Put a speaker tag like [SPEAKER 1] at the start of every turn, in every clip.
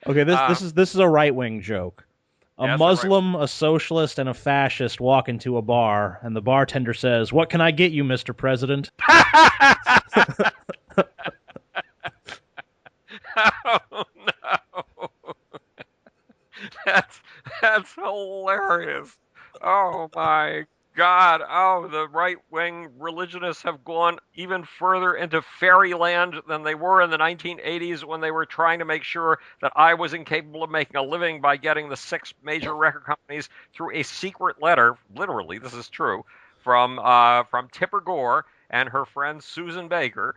[SPEAKER 1] Okay, this is a right-wing joke. A
[SPEAKER 2] Yeah, so right.
[SPEAKER 1] Muslim, a socialist, and a fascist walk into a bar, and the bartender says, "What can I get you, Mr. President?"
[SPEAKER 2] Oh no, that's that's hilarious. Oh my God. Oh, the right wing religionists have gone even further into fairyland than they were in the 1980s when they were trying to make sure that I was incapable of making a living by getting the six major record companies through a secret letter. Literally, this is true from Tipper Gore and her friend Susan Baker.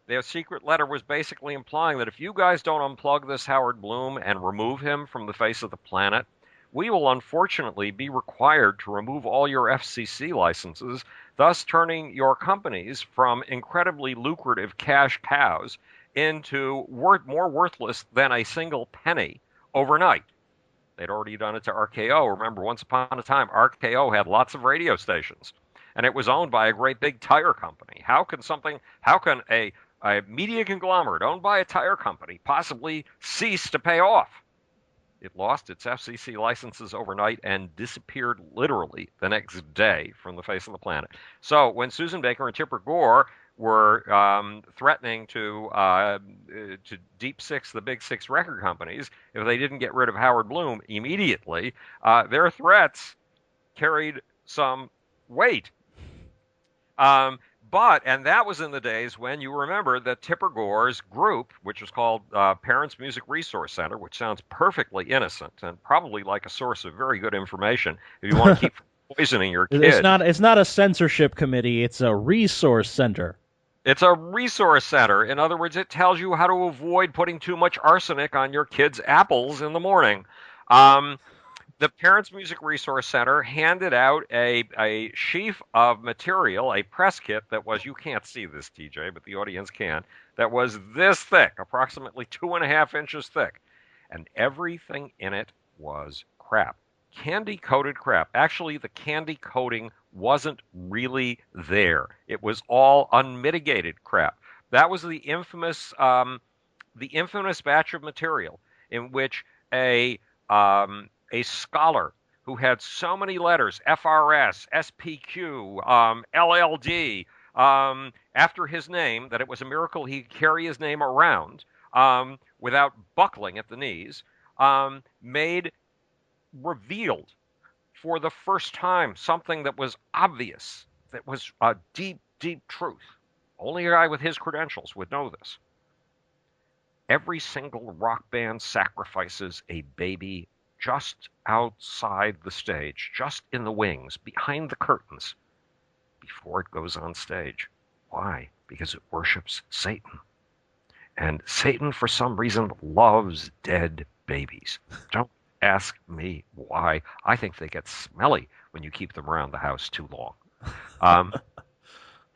[SPEAKER 2] Their secret letter was basically implying that if you guys don't unplug this Howard Bloom and remove him from the face of the planet, we will unfortunately be required to remove all your FCC licenses, thus turning your companies from incredibly lucrative cash cows into more worthless than a single penny overnight. They'd already done it to RKO. Remember, once upon a time, RKO had lots of radio stations, and it was owned by a great big tire company. How can a media conglomerate owned by a tire company possibly cease to pay off? It lost its FCC licenses overnight and disappeared literally the next day from the face of the planet. So when Susan Baker and Tipper Gore were threatening to deep six the big six record companies if they didn't get rid of Howard Bloom immediately, their threats carried some weight. Um, and that was in the days when you remember that Tipper Gore's group, which was called Parents Music Resource Center, which sounds perfectly innocent and probably like a source of very good information if you want to keep poisoning your
[SPEAKER 1] It's
[SPEAKER 2] kids.
[SPEAKER 1] not a censorship committee, it's a resource center.
[SPEAKER 2] It's a resource center. In other words, it tells you how to avoid putting too much arsenic on your kids' apples in the morning. Um, the Parents Music Resource Center handed out a sheaf of material, a press kit that was, you can't see this, TJ, but the audience can, that was this thick, approximately 2.5 inches thick. And everything in it was crap. Candy coated crap. Actually, the candy coating wasn't really there. It was all unmitigated crap. That was the infamous batch of material in which a scholar who had so many letters, FRS, SPQ, LLD, after his name that it was a miracle he could carry his name around without buckling at the knees, made revealed for the first time something that was obvious, that was a deep, deep truth. Only a guy with his credentials would know this. Every single rock band sacrifices a baby just outside the stage, just in the wings, behind the curtains, before it goes on stage. Why? Because it worships Satan. And Satan, for some reason, loves dead babies. Don't ask me why. I think they get smelly when you keep them around the house too long. Um,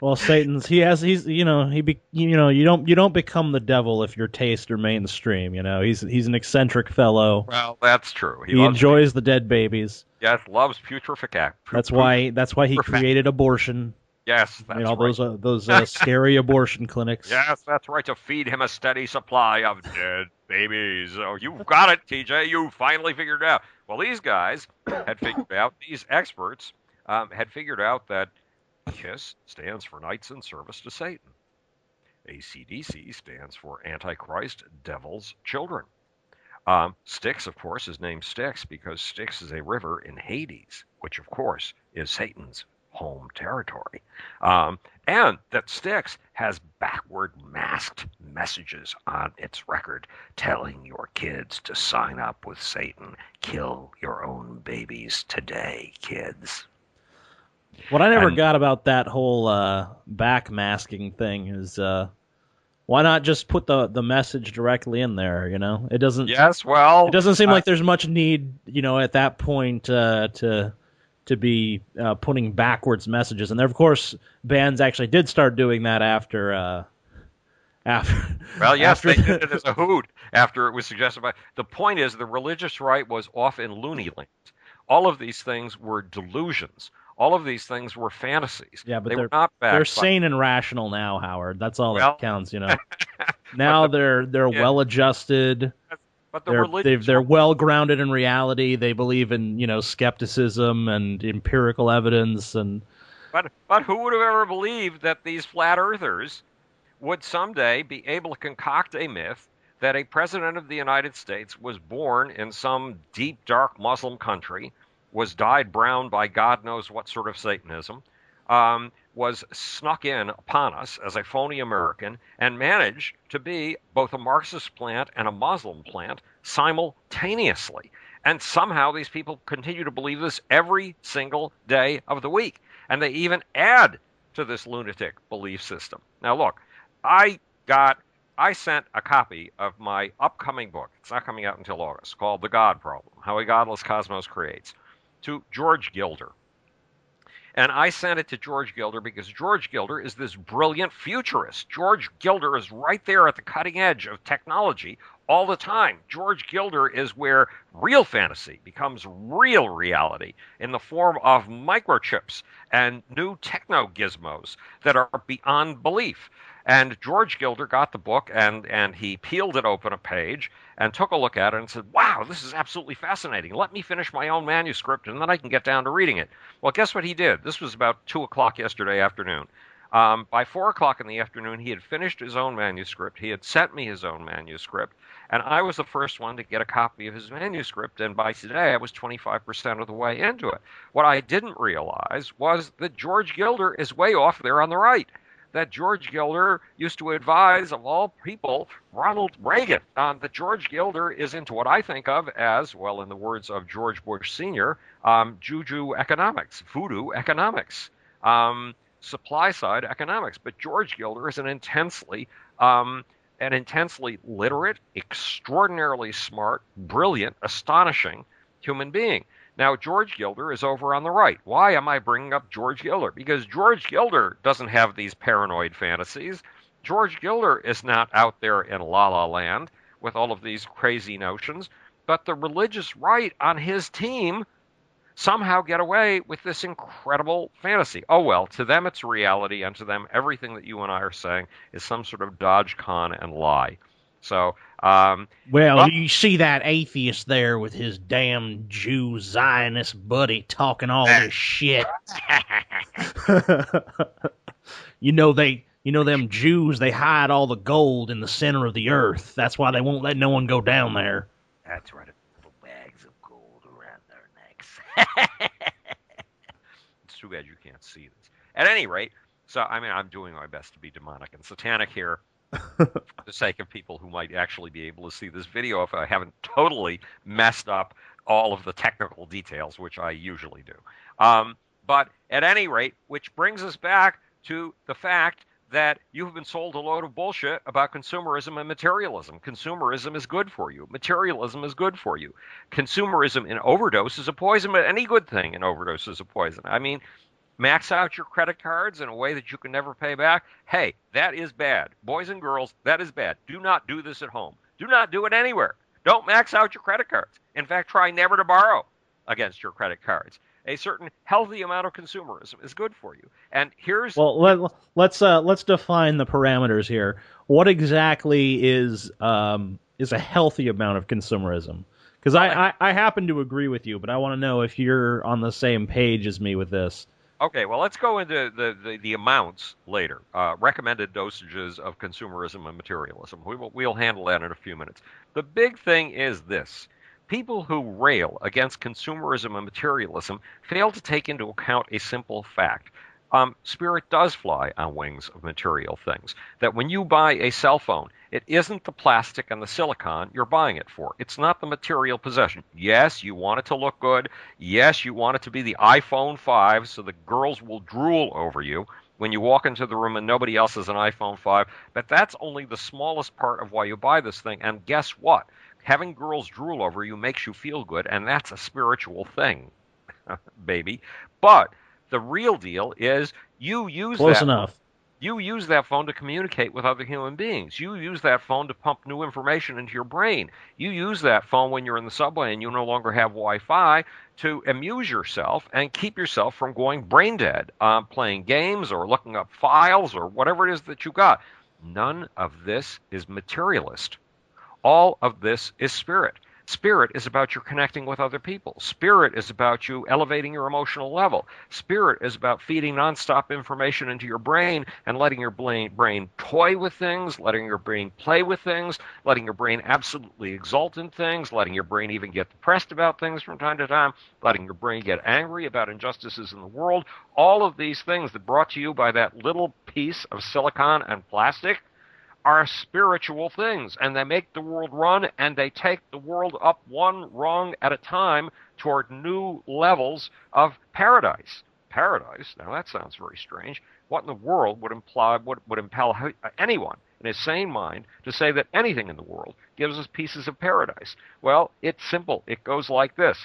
[SPEAKER 1] Well, Satan's he's you don't become the devil if your tastes are mainstream. He's an eccentric fellow.
[SPEAKER 2] well, that's true. He
[SPEAKER 1] He
[SPEAKER 2] loves,
[SPEAKER 1] enjoys the dead babies.
[SPEAKER 2] yes, loves putrefact.
[SPEAKER 1] That's why he created abortion.
[SPEAKER 2] Yes,
[SPEAKER 1] Made
[SPEAKER 2] that's
[SPEAKER 1] all
[SPEAKER 2] right.
[SPEAKER 1] those scary abortion clinics.
[SPEAKER 2] Yes, that's right, to feed him a steady supply of dead babies. Oh, you've got it, TJ. You finally figured it out. Well, these guys had figured out, these experts had figured out that KISS stands for Knights in Service to Satan. ACDC stands for Antichrist, Devil's Children. Styx, of course, is named Styx because Styx is a river in Hades, which, of course, is Satan's home territory. And that Styx has backward masked messages on its record telling your kids to sign up with Satan. Kill your own babies today, kids.
[SPEAKER 1] What I never
[SPEAKER 2] And
[SPEAKER 1] got about that whole backmasking thing is why not just put the message directly in there?
[SPEAKER 2] yes,
[SPEAKER 1] It
[SPEAKER 2] well,
[SPEAKER 1] doesn't seem like there's much need, at that point to be putting backwards messages. And there, of course, bands actually did start doing that after
[SPEAKER 2] well, yes,
[SPEAKER 1] after
[SPEAKER 2] they did
[SPEAKER 1] the
[SPEAKER 2] it as a hoot after it was suggested by. The point is, the religious right was off in loony land. All of these things were delusions. All of these things were fantasies.
[SPEAKER 1] yeah, but
[SPEAKER 2] They were
[SPEAKER 1] they're
[SPEAKER 2] not
[SPEAKER 1] they're
[SPEAKER 2] backed by.
[SPEAKER 1] sane and rational now, Howard. That's all that
[SPEAKER 2] Well,
[SPEAKER 1] counts.
[SPEAKER 2] but
[SPEAKER 1] Now
[SPEAKER 2] the
[SPEAKER 1] they're
[SPEAKER 2] yeah,
[SPEAKER 1] well adjusted.
[SPEAKER 2] But the religious
[SPEAKER 1] They're well grounded in reality. They believe in, skepticism and empirical evidence. And
[SPEAKER 2] but who would have ever believed that these flat earthers would someday be able to concoct a myth that a president of the United States was born in some deep, dark Muslim country, was dyed brown by God knows what sort of Satanism, was snuck in upon us as a phony American, and managed to be both a Marxist plant and a Muslim plant simultaneously. And somehow these people continue to believe this every single day of the week. And they even add to this lunatic belief system. Now, look, I sent a copy of my upcoming book. It's not coming out until August, called The God Problem: How a Godless Cosmos Creates, to George Gilder. And I sent it to George Gilder because George Gilder is this brilliant futurist. George Gilder is right there at the cutting edge of technology all the time. George Gilder is where real fantasy becomes real reality in the form of microchips and new techno gizmos that are beyond belief. And George Gilder got the book and he peeled it open a page and took a look at it and said, wow, this is absolutely fascinating. Let me finish my own manuscript and then I can get down to reading it. Well, guess what he did? This was about 2 o'clock yesterday afternoon. By 4 o'clock in the afternoon, he had finished his own manuscript. He had sent me his own manuscript. And I was the first one to get a copy of his manuscript. And by today, I was 25% of the way into it. What I didn't realize was that George Gilder is way off there on the right. That George Gilder used to advise, of all people, Ronald Reagan. That George Gilder is into what I think of as, well, in the words of George Bush Sr., juju economics, voodoo economics, supply side economics. But George Gilder is an intensely literate, extraordinarily smart, brilliant, astonishing human being. Now, George Gilder is over on the right. Why am I bringing up George Gilder? Because George Gilder doesn't have these paranoid fantasies. George Gilder is not out there in La La Land with all of these crazy notions. But the religious right on his team somehow get away with this incredible fantasy. Oh, well, to them it's reality, and to them everything that you and I are saying is some sort of dodge, con, and lie. So,
[SPEAKER 1] well, you see that atheist there with his damn Jew Zionist buddy talking all this shit. Them Jews, they hide all the gold in the center of the earth. That's why they won't let no one go down there.
[SPEAKER 2] That's right. Little bags of gold around their necks. It's too bad you can't see this. At any rate, so I'm doing my best to be demonic and satanic here, for the sake of people who might actually be able to see this video if I haven't totally messed up all of the technical details, which I usually do. But at any rate, which brings us back to the fact that you've been sold a load of bullshit about consumerism and materialism. Consumerism is good for you. Materialism is good for you. Consumerism in overdose is a poison, but any good thing in overdose is a poison. Max out your credit cards in a way that you can never pay back. Hey, that is bad. Boys and girls, that is bad. Do not do this at home. Do not do it anywhere. Don't max out your credit cards. In fact, try never to borrow against your credit cards. A certain healthy amount of consumerism is good for you. And here's
[SPEAKER 1] let's define the parameters here. What exactly is a healthy amount of consumerism? Because I happen to agree with you, but I want to know if you're on the same page as me with this.
[SPEAKER 2] Okay, well, let's go into the amounts later. Recommended dosages of consumerism and materialism. We'll handle that in a few minutes. The big thing is this. People who rail against consumerism and materialism fail to take into account a simple fact. Spirit does fly on wings of material things. That when you buy a cell phone, it isn't the plastic and the silicon you're buying it for. It's not the material possession. Yes, you want it to look good. Yes, you want it to be the iPhone 5 so the girls will drool over you when you walk into the room and nobody else has an iPhone 5. But that's only the smallest part of why you buy this thing. And guess what? Having girls drool over you makes you feel good, and that's a spiritual thing, baby. But the real deal is you use
[SPEAKER 1] Close enough.
[SPEAKER 2] You use that phone to communicate with other human beings. You use that phone to pump new information into your brain. You use that phone when you're in the subway and you no longer have Wi-Fi to amuse yourself and keep yourself from going brain dead, playing games or looking up files or whatever it is that you got. None of this is materialist. All of this is spirit. Spirit is about you connecting with other people. Spirit is about you elevating your emotional level. Spirit is about feeding nonstop information into your brain and letting your brain toy with things, letting your brain play with things, letting your brain absolutely exult in things, letting your brain even get depressed about things from time to time, letting your brain get angry about injustices in the world. All of these things that brought to you by that little piece of silicon and plastic are spiritual things, and they make the world run, and they take the world up one rung at a time toward new levels of paradise. Paradise? Now that sounds very strange. What in the world would impel anyone in his sane mind to say that anything in the world gives us pieces of paradise? Well, it's simple. It goes like this.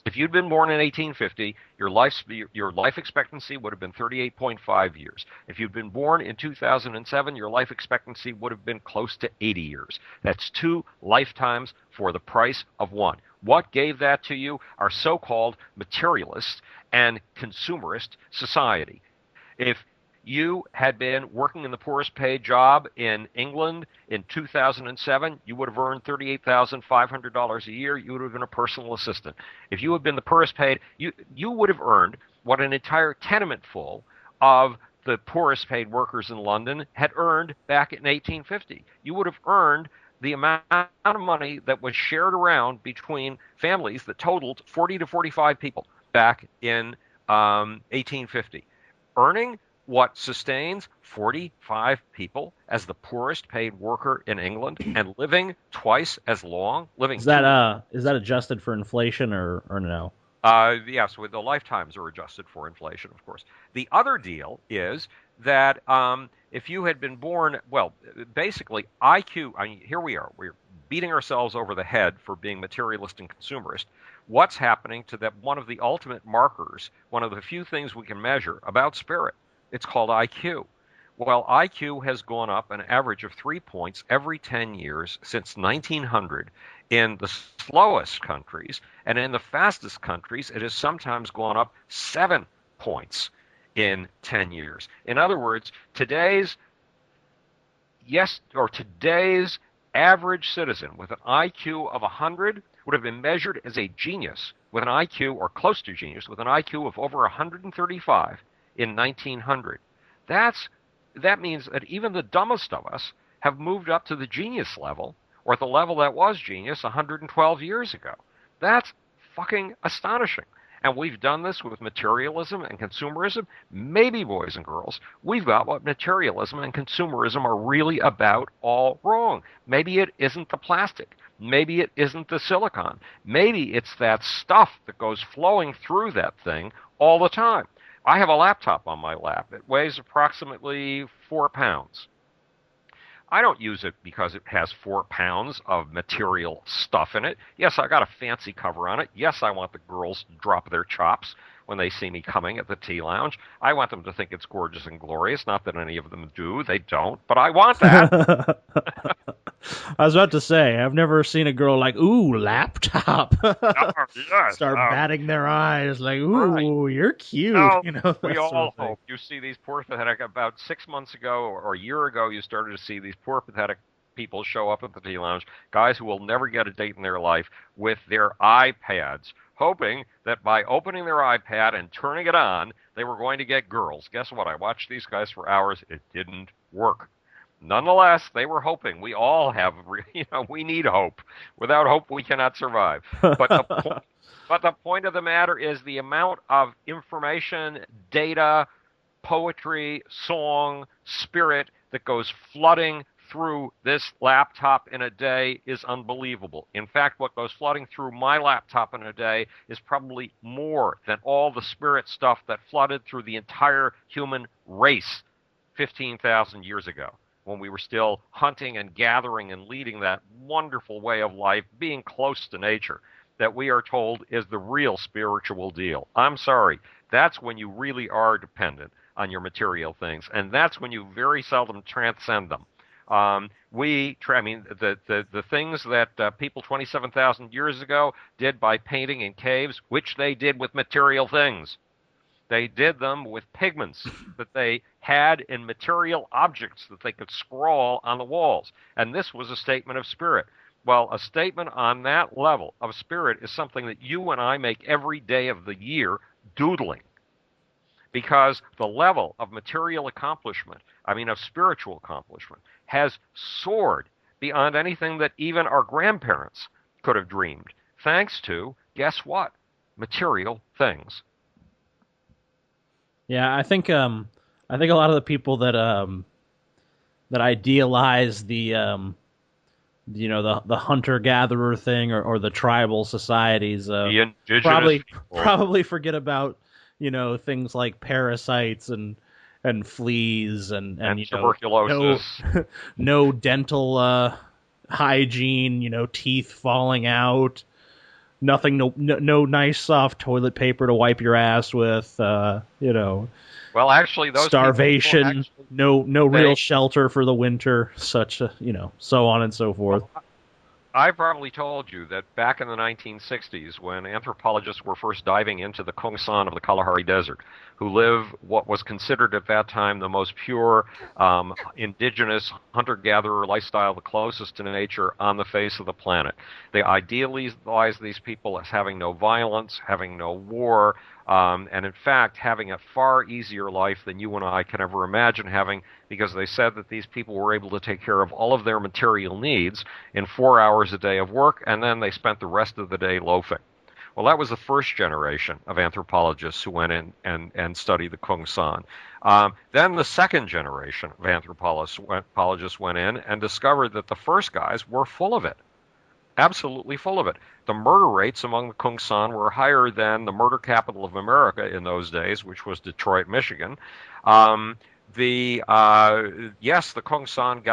[SPEAKER 2] If you'd been born in 1850, your life expectancy would have been 38.5 years. If you'd been born in 2007, your life expectancy would have been close to 80 years. That's 2 lifetimes for the price of 1. What gave that to you? Our so-called materialist and consumerist society. If you had been working in the poorest paid job in England in 2007, you would have earned $38,500 a year. You would have been a personal assistant. If you had been the poorest paid, you would have earned what an entire tenement full of the poorest paid workers in London had earned back in 1850. You would have earned the amount of money that was shared around between families that totaled 40 to 45 people back in 1850. Earning what sustains 45 people as the poorest paid worker in England and living twice as long, living
[SPEAKER 1] Is that adjusted for inflation or no?
[SPEAKER 2] Yes, with the lifetimes are adjusted for inflation, of course. The other deal is that if you had been born, well, basically IQ. I mean, here we are. We're beating ourselves over the head for being materialist and consumerist. What's happening to that? One of the ultimate markers, one of the few things we can measure about spirit. It's called IQ. Well, IQ has gone up an average of 3 points every 10 years since 1900 in the slowest countries, and in the fastest countries, it has sometimes gone up 7 points in 10 years. In other words, today's average citizen with an IQ of 100 would have been measured as a genius with an IQ, or close to genius, with an IQ of over 135 in 1900. That means that even the dumbest of us have moved up to the genius level, or the level that was genius 112 years ago. That's fucking astonishing. And we've done this with materialism and consumerism. Maybe, boys and girls, we've got what materialism and consumerism are really about all wrong. Maybe it isn't the plastic. Maybe it isn't the silicon. Maybe it's that stuff that goes flowing through that thing all the time. I have a laptop on my lap. It weighs approximately 4 pounds. I don't use it because it has 4 pounds of material stuff in it. Yes, I got a fancy cover on it. Yes, I want the girls to drop their chops when they see me coming at the tea lounge. I want them to think it's gorgeous and glorious. Not that any of them do. They don't. But I want that.
[SPEAKER 1] I was about to say, I've never seen a girl like, ooh, laptop.
[SPEAKER 2] Yes.
[SPEAKER 1] Start batting their eyes like,
[SPEAKER 2] Right.
[SPEAKER 1] ooh, you're cute.
[SPEAKER 2] No,
[SPEAKER 1] You know,
[SPEAKER 2] we
[SPEAKER 1] that sort
[SPEAKER 2] all
[SPEAKER 1] of thing.
[SPEAKER 2] hope. You see these poor pathetic, about 6 months ago or a year ago, you started to see these poor pathetic people show up at the tea lounge, guys who will never get a date in their life, with their iPads, hoping that by opening their iPad and turning it on, they were going to get girls. Guess what? I watched these guys for hours. It didn't work. Nonetheless, they were hoping. We all have, we need hope. Without hope, we cannot survive. But the point of the matter is the amount of information, data, poetry, song, spirit that goes flooding through this laptop in a day is unbelievable. In fact, what goes flooding through my laptop in a day is probably more than all the spirit stuff that flooded through the entire human race 15,000 years ago, when we were still hunting and gathering and leading that wonderful way of life, being close to nature, that we are told is the real spiritual deal. I'm sorry. That's when you really are dependent on your material things, and that's when you very seldom transcend them. The things that people 27,000 years ago did by painting in caves, which they did with material things. They did them with pigments that they had in material objects that they could scrawl on the walls. And this was a statement of spirit. Well, a statement on that level of spirit is something that you and I make every day of the year doodling, because the level of material accomplishment, of spiritual accomplishment, has soared beyond anything that even our grandparents could have dreamed, thanks to, guess what? Material things.
[SPEAKER 1] Yeah, I think a lot of the people that idealize the hunter gatherer thing, or the tribal societies,
[SPEAKER 2] The indigenous
[SPEAKER 1] probably
[SPEAKER 2] people
[SPEAKER 1] probably forget about things like parasites and fleas and
[SPEAKER 2] and tuberculosis.
[SPEAKER 1] no dental hygiene, teeth falling out, nothing, no nice soft toilet paper to wipe your ass with,
[SPEAKER 2] Well, actually, those people
[SPEAKER 1] starvation,
[SPEAKER 2] actually,
[SPEAKER 1] no real
[SPEAKER 2] they
[SPEAKER 1] shelter for the winter, so on and so forth.
[SPEAKER 2] well, I probably told you that back in the 1960s, when anthropologists were first diving into the Kungsan of the Kalahari Desert, who live what was considered at that time the most pure indigenous hunter-gatherer lifestyle, the closest to nature on the face of the planet. They idealize these people as having no violence, having no war, and in fact having a far easier life than you and I can ever imagine having, because they said that these people were able to take care of all of their material needs in 4 hours a day of work, and then they spent the rest of the day loafing. Well, that was the first generation of anthropologists who went in and studied the Kungsan. Then the second generation of anthropologists went in and discovered that the first guys were full of it, absolutely full of it. The murder rates among the Kungsan were higher than the murder capital of America in those days, which was Detroit, Michigan. Um, yes, the Kungsan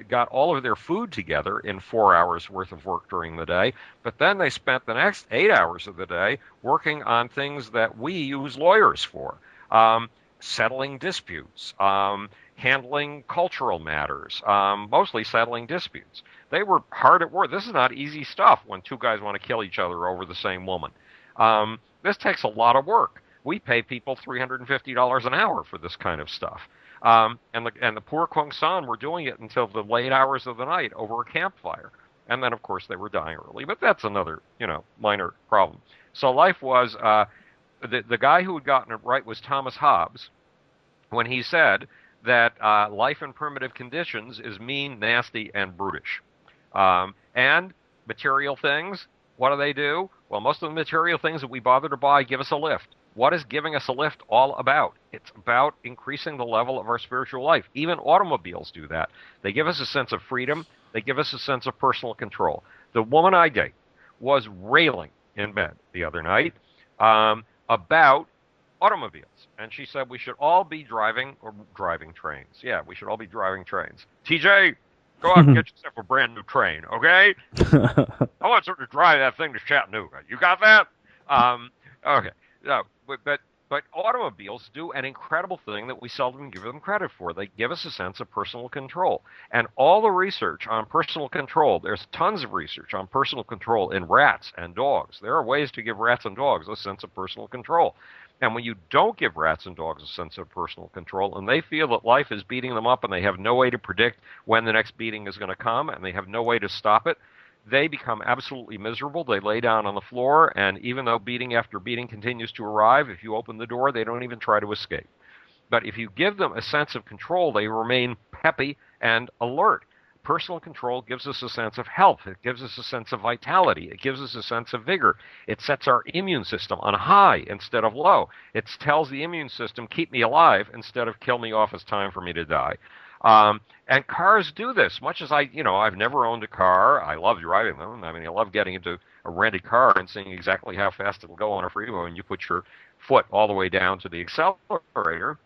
[SPEAKER 2] got all of their food together in 4 hours worth of work during the day, but then they spent the next 8 hours of the day working on things that we use lawyers for, settling disputes, handling cultural matters, mostly settling disputes. They were hard at work. This is not easy stuff when two guys want to kill each other over the same woman. This takes a lot of work. We pay people $350 an hour for this kind of stuff. And the poor Kungsan were doing it until the late hours of the night over a campfire. And then, of course, they were dying early. But that's another, minor problem. So life was, the guy who had gotten it right was Thomas Hobbes, when he said that life in primitive conditions is mean, nasty, and brutish. And material things, what do? Well, most of the material things that we bother to buy give us a lift. What is giving us a lift all about? It's about increasing the level of our spiritual life. Even automobiles do that. They give us a sense of freedom. They give us a sense of personal control. The woman I date was railing in bed the other night about automobiles. And she said we should all be driving trains. Yeah, we should all be driving trains. TJ, go out and get yourself a brand new train, okay? I want you to drive that thing to Chattanooga. You got that? Okay. No, but automobiles do an incredible thing that we seldom give them credit for. They give us a sense of personal control. And all the research on personal control, there's tons of research on personal control in rats and dogs. There are ways to give rats and dogs a sense of personal control. And when you don't give rats and dogs a sense of personal control, and they feel that life is beating them up and they have no way to predict when the next beating is going to come and they have no way to stop it, they become absolutely miserable. They lay down on the floor, and even though beating after beating continues to arrive, if you open the door, they don't even try to escape. But if you give them a sense of control, they remain peppy and alert. Personal control gives us a sense of health. It gives us a sense of vitality. It gives us a sense of vigor. It sets our immune system on high instead of low. It tells the immune system, keep me alive instead of kill me off, it's time for me to die. And cars do this. Much as I've never owned a car. I love driving them. I love getting into a rented car and seeing exactly how fast it'll go on a freeway when you put your foot all the way down to the accelerator.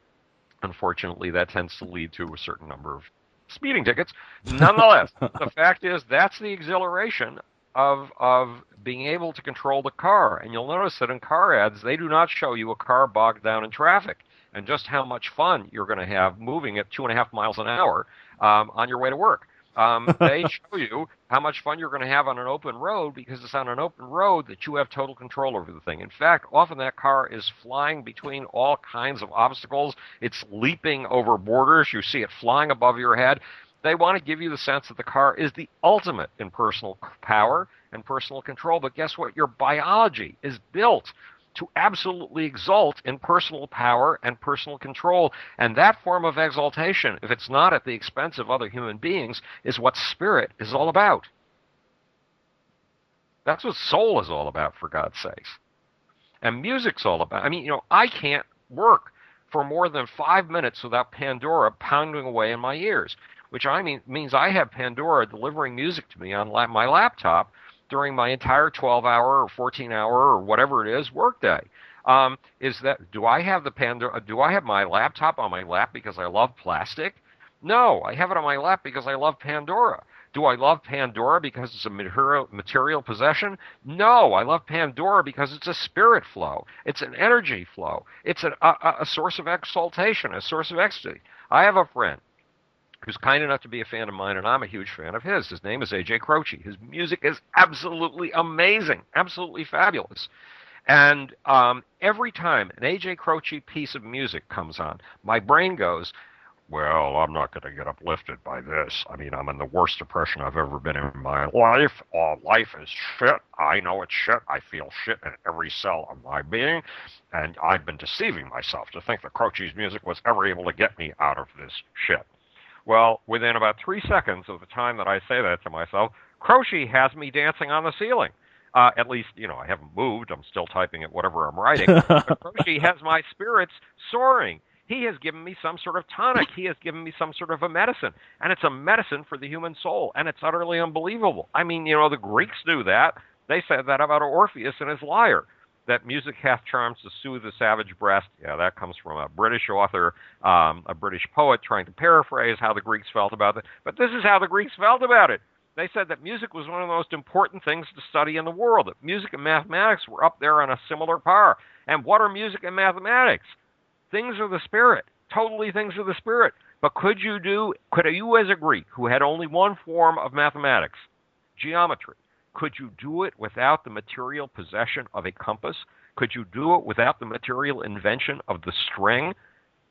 [SPEAKER 2] Unfortunately, that tends to lead to a certain number of speeding tickets. Nonetheless, the fact is that's the exhilaration of being able to control the car. And you'll notice that in car ads, they do not show you a car bogged down in traffic and just how much fun you're going to have moving at 2.5 miles an hour on your way to work. They show you how much fun you're going to have on an open road because it's on an open road that you have total control over the thing. In fact, often that car is flying between all kinds of obstacles. It's leaping over borders. You see it flying above your head. They want to give you the sense that the car is the ultimate in personal power and personal control. But guess what? Your biology is built to absolutely exult in personal power and personal control. And that form of exaltation, if it's not at the expense of other human beings, is what spirit is all about. That's what soul is all about, for God's sakes. And music's all about. I mean, I can't work for more than 5 minutes without Pandora pounding away in my ears, which means I have Pandora delivering music to me on my laptop during my entire 12-hour or 14-hour or whatever it is workday. Do I have the Pandora? Do I have my laptop on my lap because I love plastic? No, I have it on my lap because I love Pandora. Do I love Pandora because it's a material possession? No, I love Pandora because it's a spirit flow. It's an energy flow. It's a source of exaltation, a source of ecstasy. I have a friend who's kind enough to be a fan of mine, and I'm a huge fan of his. His name is A.J. Croce. His music is absolutely amazing, absolutely fabulous. And every time an A.J. Croce piece of music comes on, my brain goes, well, I'm not going to get uplifted by this. I mean, I'm in the worst depression I've ever been in my life. Life is shit. I know it's shit. I feel shit in every cell of my being. And I've been deceiving myself to think that Croce's music was ever able to get me out of this shit. Well, within about 3 seconds of the time that I say that to myself, Croce has me dancing on the ceiling. At least, I haven't moved. I'm still typing at whatever I'm writing. But Croce has my spirits soaring. He has given me some sort of tonic. He has given me some sort of a medicine. And it's a medicine for the human soul. And it's utterly unbelievable. I mean, the Greeks knew that. They said that about Orpheus and his lyre, that music hath charms to soothe the savage breast. Yeah, that comes from a British author, a British poet, trying to paraphrase how the Greeks felt about it. But this is how the Greeks felt about it. They said that music was one of the most important things to study in the world, that music and mathematics were up there on a similar par. And what are music and mathematics? Things of the spirit, totally things of the spirit. But could you as a Greek who had only one form of mathematics, geometry, could you do it without the material possession of a compass? Could you do it without the material invention of the string?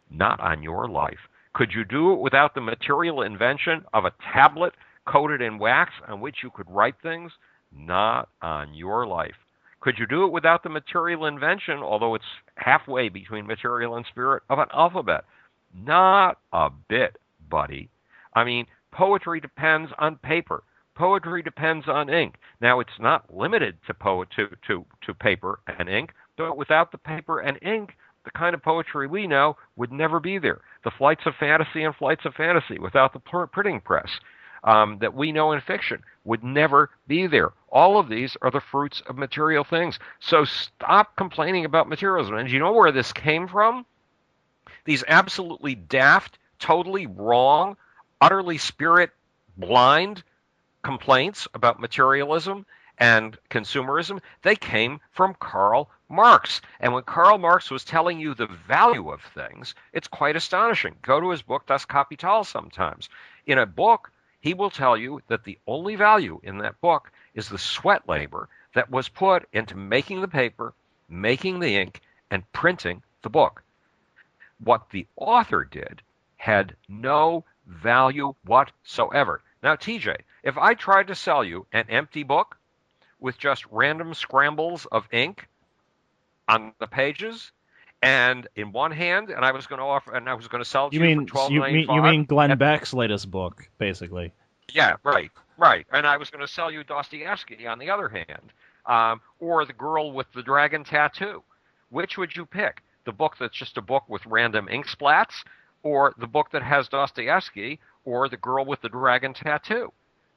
[SPEAKER 2] Not on your life. Could you do it without the material invention of a tablet coated in wax on which you could write things? Not on your life. Could you do it without the material invention, although it's halfway between material and spirit, of an alphabet? Not a bit, buddy. I mean, poetry depends on paper. Poetry depends on ink. Now, it's not limited to paper and ink, but without the paper and ink, the kind of poetry we know would never be there. The flights of fantasy and flights of fantasy without the printing press that we know in fiction would never be there. All of these are the fruits of material things. So stop complaining about materialism. And you know where this came from? These absolutely daft, totally wrong, utterly spirit blind complaints about materialism and consumerism, they came from Karl Marx. And when Karl Marx was telling you the value of things, it's quite astonishing. Go to his book, Das Kapital, sometimes. In a book, he will tell you that the only value in that book is the sweat labor that was put into making the paper, making the ink, and printing the book. What the author did had no value whatsoever. Now, TJ, if I tried to sell you an empty book with just random scrambles of ink on the pages, and in one hand, and I was going to sell it to you for $12.95.
[SPEAKER 1] You mean Glenn Beck's latest book, basically?
[SPEAKER 2] Yeah, right. And I was going to sell you Dostoevsky on the other hand, or The Girl with the Dragon Tattoo. Which would you pick? The book that's just a book with random ink splats, or the book that has Dostoevsky, or The Girl with the Dragon Tattoo?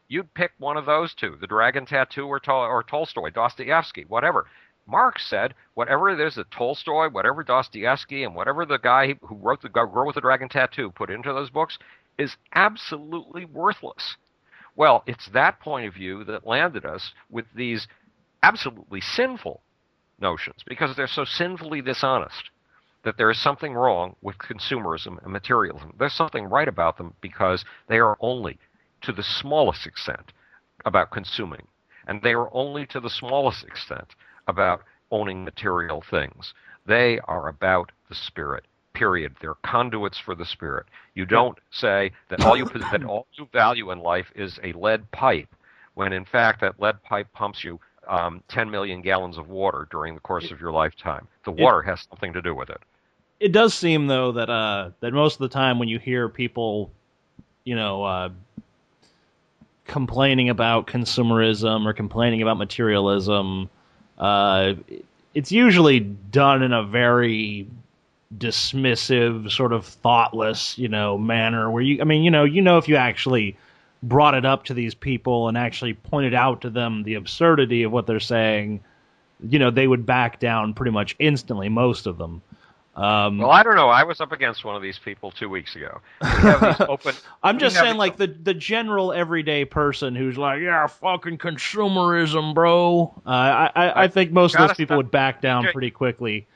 [SPEAKER 2] You'd pick one of those two, the Dragon Tattoo or Tolstoy, Dostoevsky, whatever. Marx said, whatever it is that Tolstoy, whatever Dostoevsky, and whatever the guy who wrote The Girl with the Dragon Tattoo put into those books is absolutely worthless. Well, it's that point of view that landed us with these absolutely sinful notions, because they're so sinfully dishonest, that there is something wrong with consumerism and materialism. There's something right about them because they are only to the smallest extent about consuming, and they are only to the smallest extent about owning material things. They are about the spirit. Period. They're conduits for the spirit. You
[SPEAKER 1] Yeah.
[SPEAKER 2] don't say that all you value in life is a lead pipe, when in fact that lead pipe pumps you 10 million gallons of water during the course of your lifetime. The
[SPEAKER 1] It
[SPEAKER 2] water has something to do with it.
[SPEAKER 1] it does seem though that most of the time when you hear people, you know, complaining about consumerism or complaining about materialism, uh, it's usually done in a very dismissive, sort of thoughtless, manner. Where if you actually brought it up to these people and actually pointed out to them the absurdity of what they're saying, they would back down pretty much instantly. Most of them.
[SPEAKER 2] Well, I don't know. I was up against one of these people 2 weeks ago. We have these open.
[SPEAKER 1] I'm
[SPEAKER 2] We
[SPEAKER 1] just
[SPEAKER 2] have
[SPEAKER 1] saying,
[SPEAKER 2] these.
[SPEAKER 1] like the general everyday person who's like, yeah, fucking consumerism, bro. I think most of those
[SPEAKER 2] Gotta
[SPEAKER 1] people
[SPEAKER 2] stop,
[SPEAKER 1] would back down
[SPEAKER 2] DJ.
[SPEAKER 1] pretty quickly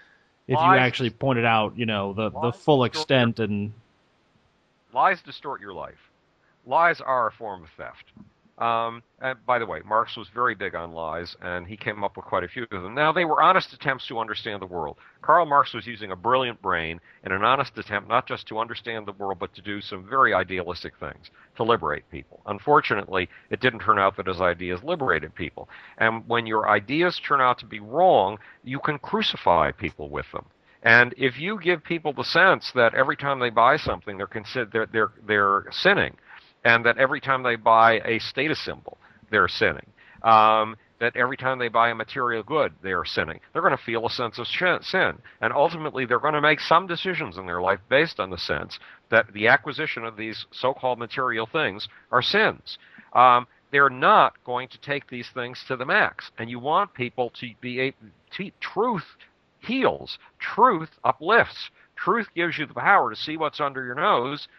[SPEAKER 1] if you
[SPEAKER 2] Lies,
[SPEAKER 1] actually pointed out, the
[SPEAKER 2] lies
[SPEAKER 1] full
[SPEAKER 2] distort your
[SPEAKER 1] extent and.
[SPEAKER 2] lies distort your life. Lies are a form of theft. And by the way, Marx was very big on lies, and he came up with quite a few of them. Now, they were honest attempts to understand the world. Karl Marx was using a brilliant brain in an honest attempt not just to understand the world, but to do some very idealistic things, to liberate people. Unfortunately, it didn't turn out that his ideas liberated people. And when your ideas turn out to be wrong, you can crucify people with them. And if you give people the sense that every time they buy something, they're sinning, and that every time they buy a status symbol, they're sinning. That every time they buy a material good, they are sinning. They're going to feel a sense of sin. And ultimately, they're going to make some decisions in their life based on the sense that the acquisition of these so-called material things are sins. They're not going to take these things to the max. And you want people to be able to. Truth heals. Truth uplifts. Truth gives you the power to see what's under your nose.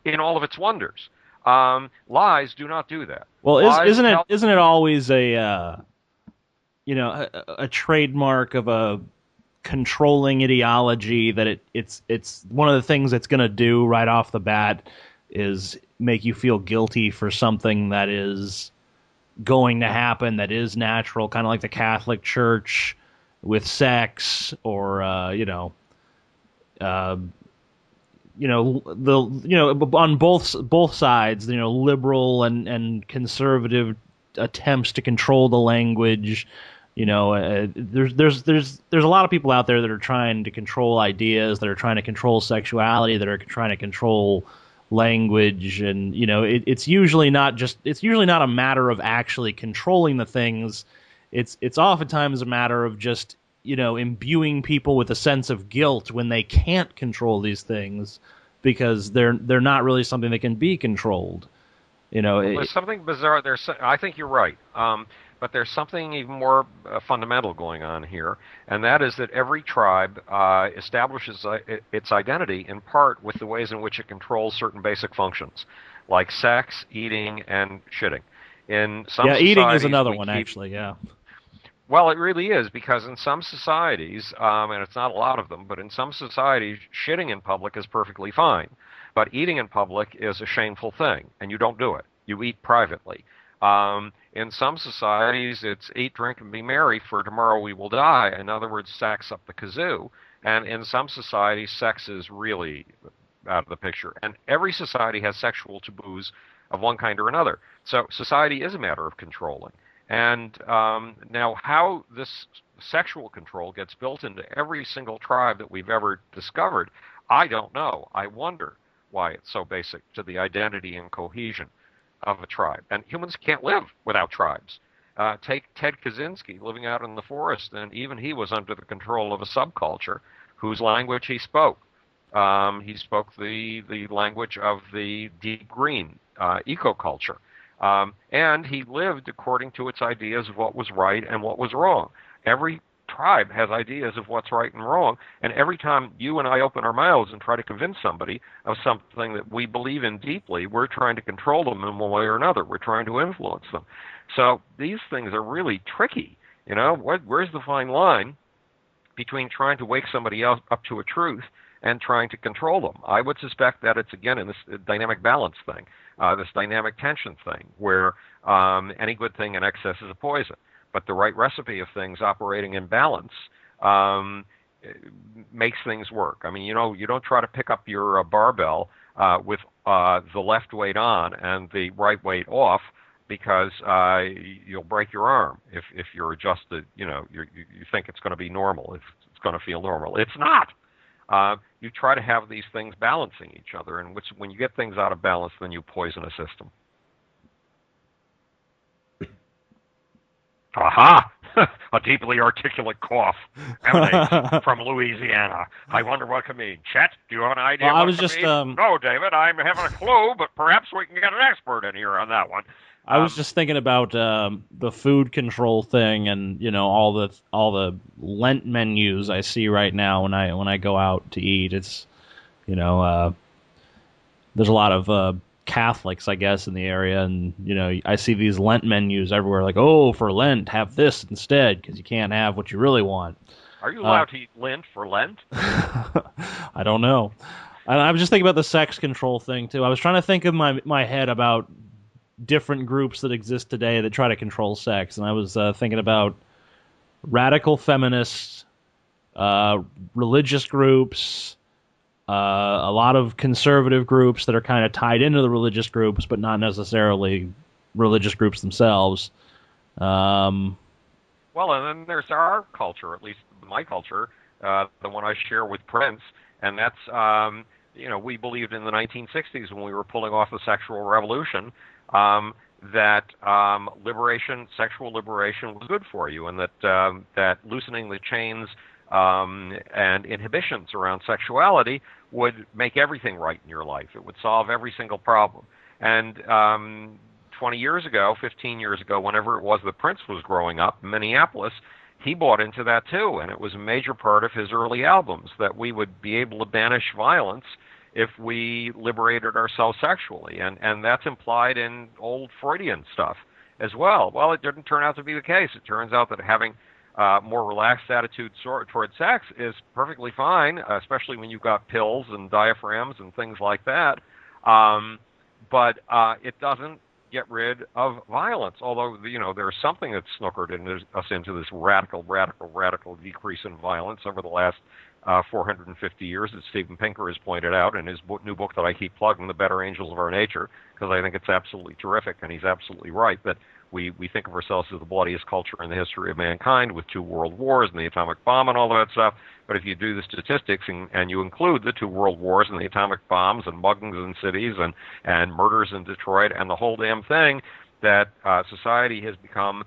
[SPEAKER 2] In all of its wonders. Lies do not do that.
[SPEAKER 1] Well,
[SPEAKER 2] Lies
[SPEAKER 1] isn't it
[SPEAKER 2] tell.
[SPEAKER 1] isn't it always a trademark of a controlling ideology that it's one of the things it's going to do right off the bat is make you feel guilty for something that is going to happen, that is natural, kind of like the Catholic Church with sex, or uh, on both sides, liberal and conservative attempts to control the language. There's a lot of people out there that are trying to control ideas, that are trying to control sexuality, that are trying to control language, and it's usually not a matter of actually controlling the things. It's oftentimes a matter of just imbuing people with a sense of guilt when they can't control these things because they're not really something that can be controlled.
[SPEAKER 2] Well, there's something bizarre. I think you're right. But there's something even more fundamental going on here, and that is that every tribe establishes its identity in part with the ways in which it controls certain basic functions, like sex, eating, and shitting. In some
[SPEAKER 1] Yeah, eating is
[SPEAKER 2] societies,
[SPEAKER 1] another
[SPEAKER 2] we
[SPEAKER 1] one
[SPEAKER 2] keep.
[SPEAKER 1] actually. Yeah.
[SPEAKER 2] Well, it really is, because in some societies, and it's not a lot of them, but in some societies, shitting in public is perfectly fine. But eating in public is a shameful thing, and you don't do it. You eat privately. In some societies, it's eat, drink, and be merry, for tomorrow we will die. In other words, sex up the kazoo. And in some societies, sex is really out of the picture. And every society has sexual taboos of one kind or another. So society is a matter of controlling. And now, how this sexual control gets built into every single tribe that we've ever discovered, I don't know. I wonder why it's so basic to the identity and cohesion of a tribe. And humans can't live without tribes. Take Ted Kaczynski living out in the forest, and even he was under the control of a subculture whose language he spoke. He spoke the language of the deep green ecoculture. And he lived according to its ideas of what was right and what was wrong. Every tribe has ideas of what's right and wrong, and every time you and I open our mouths and try to convince somebody of something that we believe in deeply, we're trying to control them in one way or another. We're trying to influence them. So these things are really tricky. Where's the fine line between trying to wake somebody else up to a truth and trying to control them. I would suspect that it's, again, in this dynamic balance thing, this dynamic tension thing, where any good thing in excess is a poison. But the right recipe of things operating in balance makes things work. I mean, you don't try to pick up your barbell with the left weight on and the right weight off, because you'll break your arm if you're adjusted. You think it's going to be normal. It's going to feel normal. It's not. You try to have these things balancing each other, and when you get things out of balance, then you poison a system. Aha! A deeply articulate cough emanates from Louisiana. I wonder what it could mean. Chet, do you have an idea
[SPEAKER 1] Well,
[SPEAKER 2] what
[SPEAKER 1] I was
[SPEAKER 2] it
[SPEAKER 1] just
[SPEAKER 2] could mean? No, David, I'm having a clue, but perhaps we can get an expert in here on that one.
[SPEAKER 1] I was just thinking about the food control thing, and all the Lent menus I see right now when I go out to eat. It's there's a lot of Catholics, I guess, in the area, and I see these Lent menus everywhere, like, oh, for Lent, have this instead, because you can't have what you really want.
[SPEAKER 2] Are you allowed to eat lint for Lent?
[SPEAKER 1] I don't know. And I was just thinking about the sex control thing too. I was trying to think in my head about different groups that exist today that try to control sex, and I was thinking about radical feminists, religious groups, a lot of conservative groups that are kind of tied into the religious groups, but not necessarily religious groups themselves.
[SPEAKER 2] Well, and then there's our culture, at least my culture, the one I share with Prince, and that's, we believed in the 1960s when we were pulling off the sexual revolution, that sexual liberation was good for you, and that loosening the chains and inhibitions around sexuality would make everything right in your life. It would solve every single problem. And 20 years ago, 15 years ago, whenever it was that Prince was growing up in Minneapolis, he bought into that too, and it was a major part of his early albums, that we would be able to banish violence if we liberated ourselves sexually. And that's implied in old Freudian stuff as well. Well, it didn't turn out to be the case. It turns out that having more relaxed attitude toward sex is perfectly fine, especially when you've got pills and diaphragms and things like that. But it doesn't get rid of violence, although there's something that's snookered us into this radical decrease in violence over the last 450 years, as Steven Pinker has pointed out in his new book that I keep plugging, The Better Angels of Our Nature, because I think it's absolutely terrific, and he's absolutely right that we think of ourselves as the bloodiest culture in the history of mankind, with 2 world wars and the atomic bomb and all that stuff. But if you do the statistics and you include the 2 world wars and the atomic bombs and muggings in cities and murders in Detroit and the whole damn thing, that society has become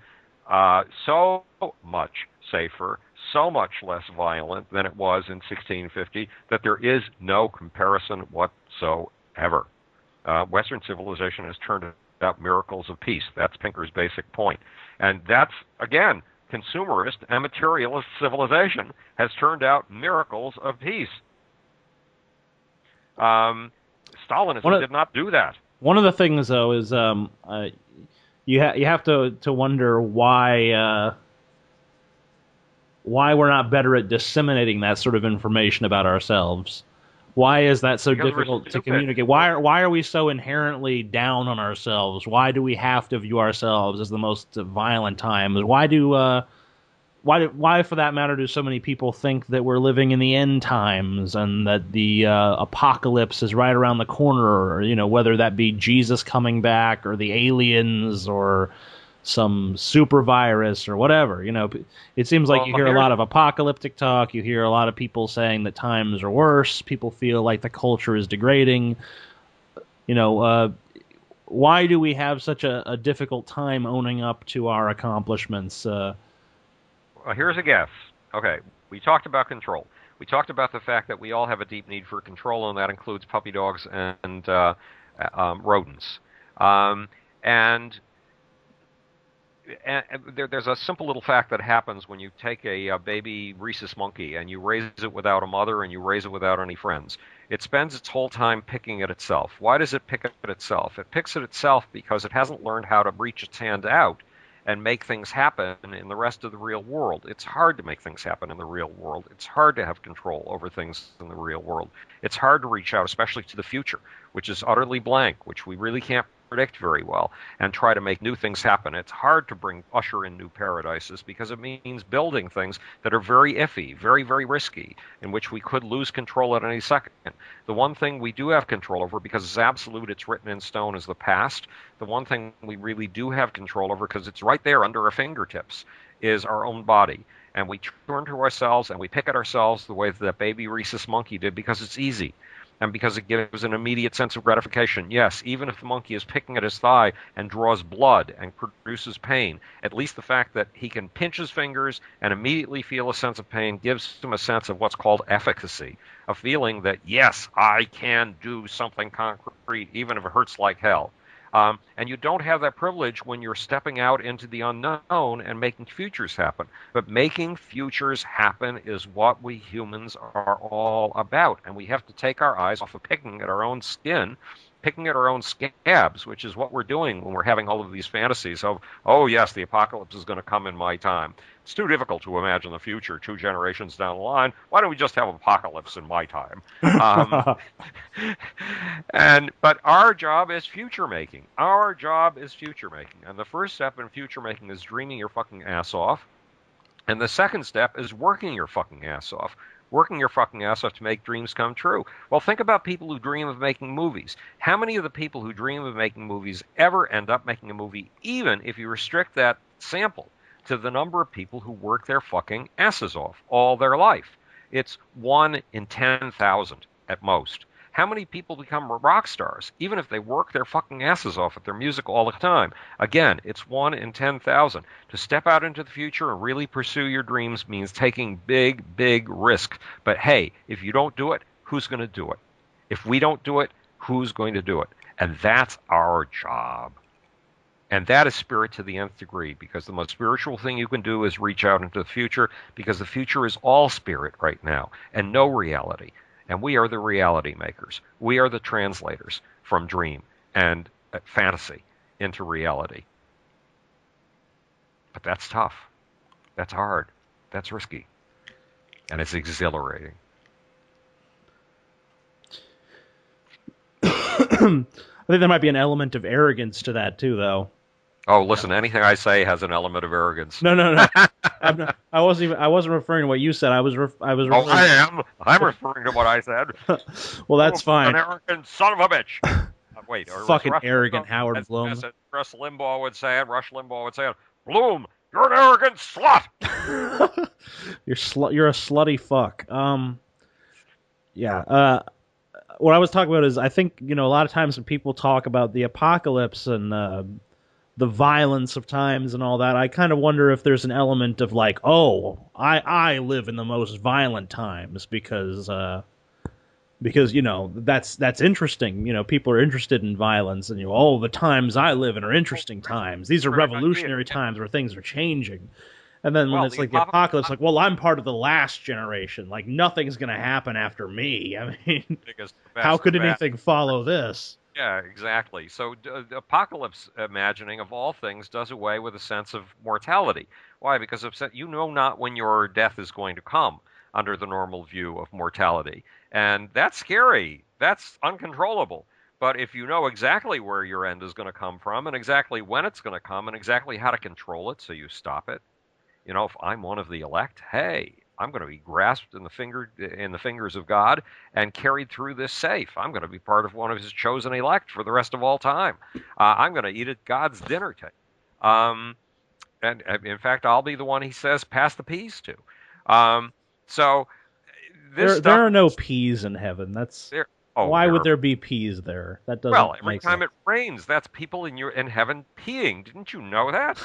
[SPEAKER 2] so much safer, so much less violent than it was in 1650, that there is no comparison whatsoever. Western civilization has turned out miracles of peace. That's Pinker's basic point. And that's, again, consumerist and materialist civilization has turned out miracles of peace. Stalinism did not do that.
[SPEAKER 1] One of the things, though, is you have to wonder why we're not better at disseminating that sort of information about ourselves. Why is that so difficult to communicate? Why are we so inherently down on ourselves? Why do we have to view ourselves as the most violent times? Why, for that matter, do so many people think that we're living in the end times and that the apocalypse is right around the corner? Or, whether that be Jesus coming back or the aliens or some super virus or whatever. It seems like you hear a lot of apocalyptic talk. You hear a lot of people saying that times are worse. People feel like the culture is degrading. Why do we have such a difficult time owning up to our accomplishments?
[SPEAKER 2] Well, here's a guess. Okay, we talked about control. We talked about the fact that we all have a deep need for control, and that includes puppy dogs and rodents. And there's a simple little fact that happens when you take a baby rhesus monkey and you raise it without a mother and you raise it without any friends. It spends its whole time picking at itself. Why does it pick at itself? It picks at itself because it hasn't learned how to reach its hand out and make things happen in the rest of the real world. It's hard to make things happen in the real world. It's hard to have control over things in the real world. It's hard to reach out, especially to the future, which is utterly blank, which we really can't predict very well, and try to make new things happen. It's hard to usher in new paradises because it means building things that are very iffy, very, very risky, in which we could lose control at any second. The one thing we do have control over, because it's absolute, it's written in stone, is the past. The one thing we really do have control over, because it's right there under our fingertips, is our own body. And we turn to ourselves and we pick at ourselves the way that baby rhesus monkey did, because it's easy. And because it gives an immediate sense of gratification. Yes, even if the monkey is picking at his thigh and draws blood and produces pain, at least the fact that he can pinch his fingers and immediately feel a sense of pain gives him a sense of what's called efficacy, a feeling that, yes, I can do something concrete, even if it hurts like hell. And you don't have that privilege when you're stepping out into the unknown and making futures happen. But making futures happen is what we humans are all about. And we have to take our eyes off of picking at our own skin, picking at our own scabs, which is what we're doing when we're having all of these fantasies of, oh, yes, the apocalypse is going to come in my time. It's too difficult to imagine the future 2 generations down the line. Why don't we just have apocalypse in my time? But our job is future making. Our job is future making. And the first step in future making is dreaming your fucking ass off. And the second step is working your fucking ass off. Working your fucking ass off to make dreams come true. Well, think about people who dream of making movies. How many of the people who dream of making movies ever end up making a movie, even if you restrict that sample to the number of people who work their fucking asses off all their life? It's 1 in 10,000 at most. How many people become rock stars, even if they work their fucking asses off at their music all the time? Again, it's 1 in 10,000. To step out into the future and really pursue your dreams means taking big, big risks. But hey, if you don't do it, who's going to do it? If we don't do it, who's going to do it? And that's our job. And that is spirit to the nth degree, because the most spiritual thing you can do is reach out into the future, because the future is all spirit right now and no reality. And we are the reality makers. We are the translators from dream and fantasy into reality. But that's tough. That's hard. That's risky. And it's exhilarating.
[SPEAKER 1] I think there might be an element of arrogance to that too, though.
[SPEAKER 2] Oh, listen, anything I say has an element of arrogance.
[SPEAKER 1] No. I wasn't referring to what you said. I was referring.
[SPEAKER 2] Oh, I am. I'm referring to what I said.
[SPEAKER 1] Well, that's fine.
[SPEAKER 2] An arrogant son of a bitch. Wait,
[SPEAKER 1] fucking arrogant Howard Bloom.
[SPEAKER 2] As Rush Limbaugh would say it. Bloom, you're an arrogant slut.
[SPEAKER 1] You're a slutty fuck. Yeah. What I was talking about is, I think, a lot of times when people talk about the apocalypse and the violence of times and all that, I kind of wonder if there's an element of like, oh, I live in the most violent times because that's interesting. People are interested in violence, and the times I live in are interesting times. These are revolutionary times where things are changing. And then when it's like the apocalypse, like, well, I'm part of the last generation. Like, nothing's going to happen after me. I mean, how could anything follow this?
[SPEAKER 2] Yeah, exactly. So the apocalypse imagining, of all things, does away with a sense of mortality. Why? Because you know not when your death is going to come under the normal view of mortality. And that's scary. That's uncontrollable. But if you know exactly where your end is going to come from and exactly when it's going to come and exactly how to control it so you stop it, if I'm one of the elect, hey, I'm going to be grasped in the fingers of God and carried through this safe. I'm going to be part of one of his chosen elect for the rest of all time. I'm going to eat at God's dinner table. And in fact, I'll be the one he says, pass the peas to. So
[SPEAKER 1] there are no peas in heaven. Why would there be peas there? That doesn't.
[SPEAKER 2] Well, every time it rains, that's people in heaven peeing. Didn't you know that?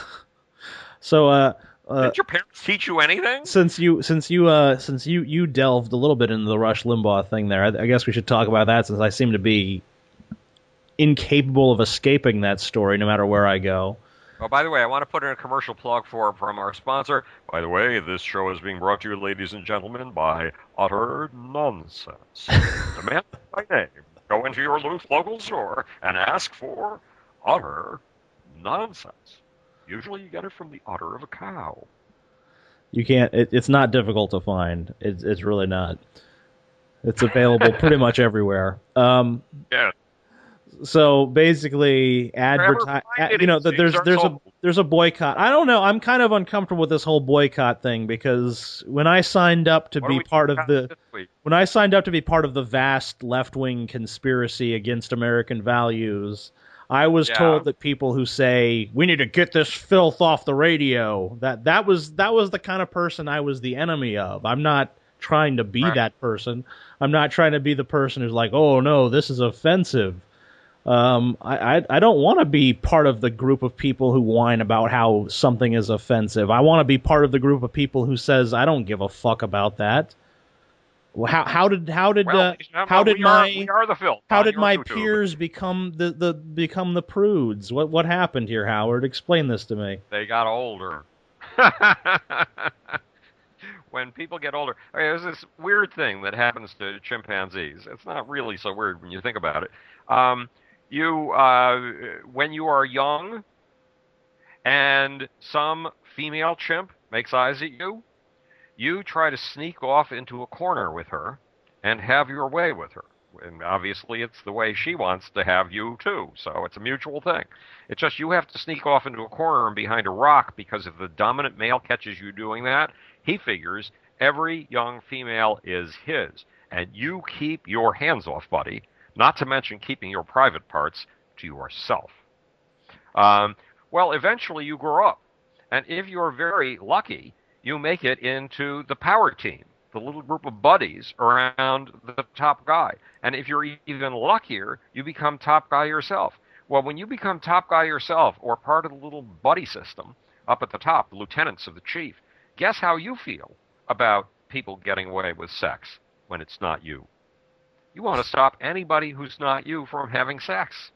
[SPEAKER 1] So,
[SPEAKER 2] did your parents teach you anything?
[SPEAKER 1] Since you delved a little bit into the Rush Limbaugh thing there, I guess we should talk about that, since I seem to be incapable of escaping that story no matter where I go.
[SPEAKER 2] Oh, by the way, I want to put in a commercial plug from our sponsor. By the way, this show is being brought to you, ladies and gentlemen, by Utter Nonsense. Demand my name. Go into your local store and ask for Utter Nonsense. Usually you get it from the udder of a cow.
[SPEAKER 1] You can't. It's not difficult to find. It's really not. It's available pretty much everywhere.
[SPEAKER 2] Yeah.
[SPEAKER 1] So basically,
[SPEAKER 2] Wherever findings are sold.
[SPEAKER 1] there's a boycott. I don't know. I'm kind of uncomfortable with this whole boycott thing because when I signed up to
[SPEAKER 2] What are
[SPEAKER 1] be
[SPEAKER 2] we talking
[SPEAKER 1] part of
[SPEAKER 2] about
[SPEAKER 1] the
[SPEAKER 2] this week?
[SPEAKER 1] when I signed up to be part of the vast left wing conspiracy against American values, I was
[SPEAKER 2] Yeah.
[SPEAKER 1] told that people who say we need to get this filth off the radio, that was the kind of person I was the enemy of. I'm not trying to be
[SPEAKER 2] Right.
[SPEAKER 1] that person. I'm not trying to be the person who's like, oh no, this is offensive. I don't want to be part of the group of people who whine about how something is offensive. I want to be part of the group of people who says I don't give a fuck about that. Well, how did
[SPEAKER 2] Well, we are the filth
[SPEAKER 1] how
[SPEAKER 2] on
[SPEAKER 1] did
[SPEAKER 2] your
[SPEAKER 1] my
[SPEAKER 2] YouTube.
[SPEAKER 1] peers become the prudes? What happened here, Howard? Explain this to me.
[SPEAKER 2] They got older. When people get older, there's this weird thing that happens to chimpanzees. It's not really so weird when you think about it. You, when you are young, and some female chimp makes eyes at you, you try to sneak off into a corner with her and have your way with her. And obviously, it's the way she wants to have you, too. So it's a mutual thing. It's just you have to sneak off into a corner and behind a rock because if the dominant male catches you doing that, he figures every young female is his. And you keep your hands off, buddy, not to mention keeping your private parts to yourself. Well, eventually you grow up. And if you're very lucky, you make it into the power team, the little group of buddies around the top guy. And if you're even luckier, you become top guy yourself. Well, when you become top guy yourself or part of the little buddy system up at the top, the lieutenants of the chief, guess how you feel about people getting away with sex when it's not you? You want to stop anybody who's not you from having sex.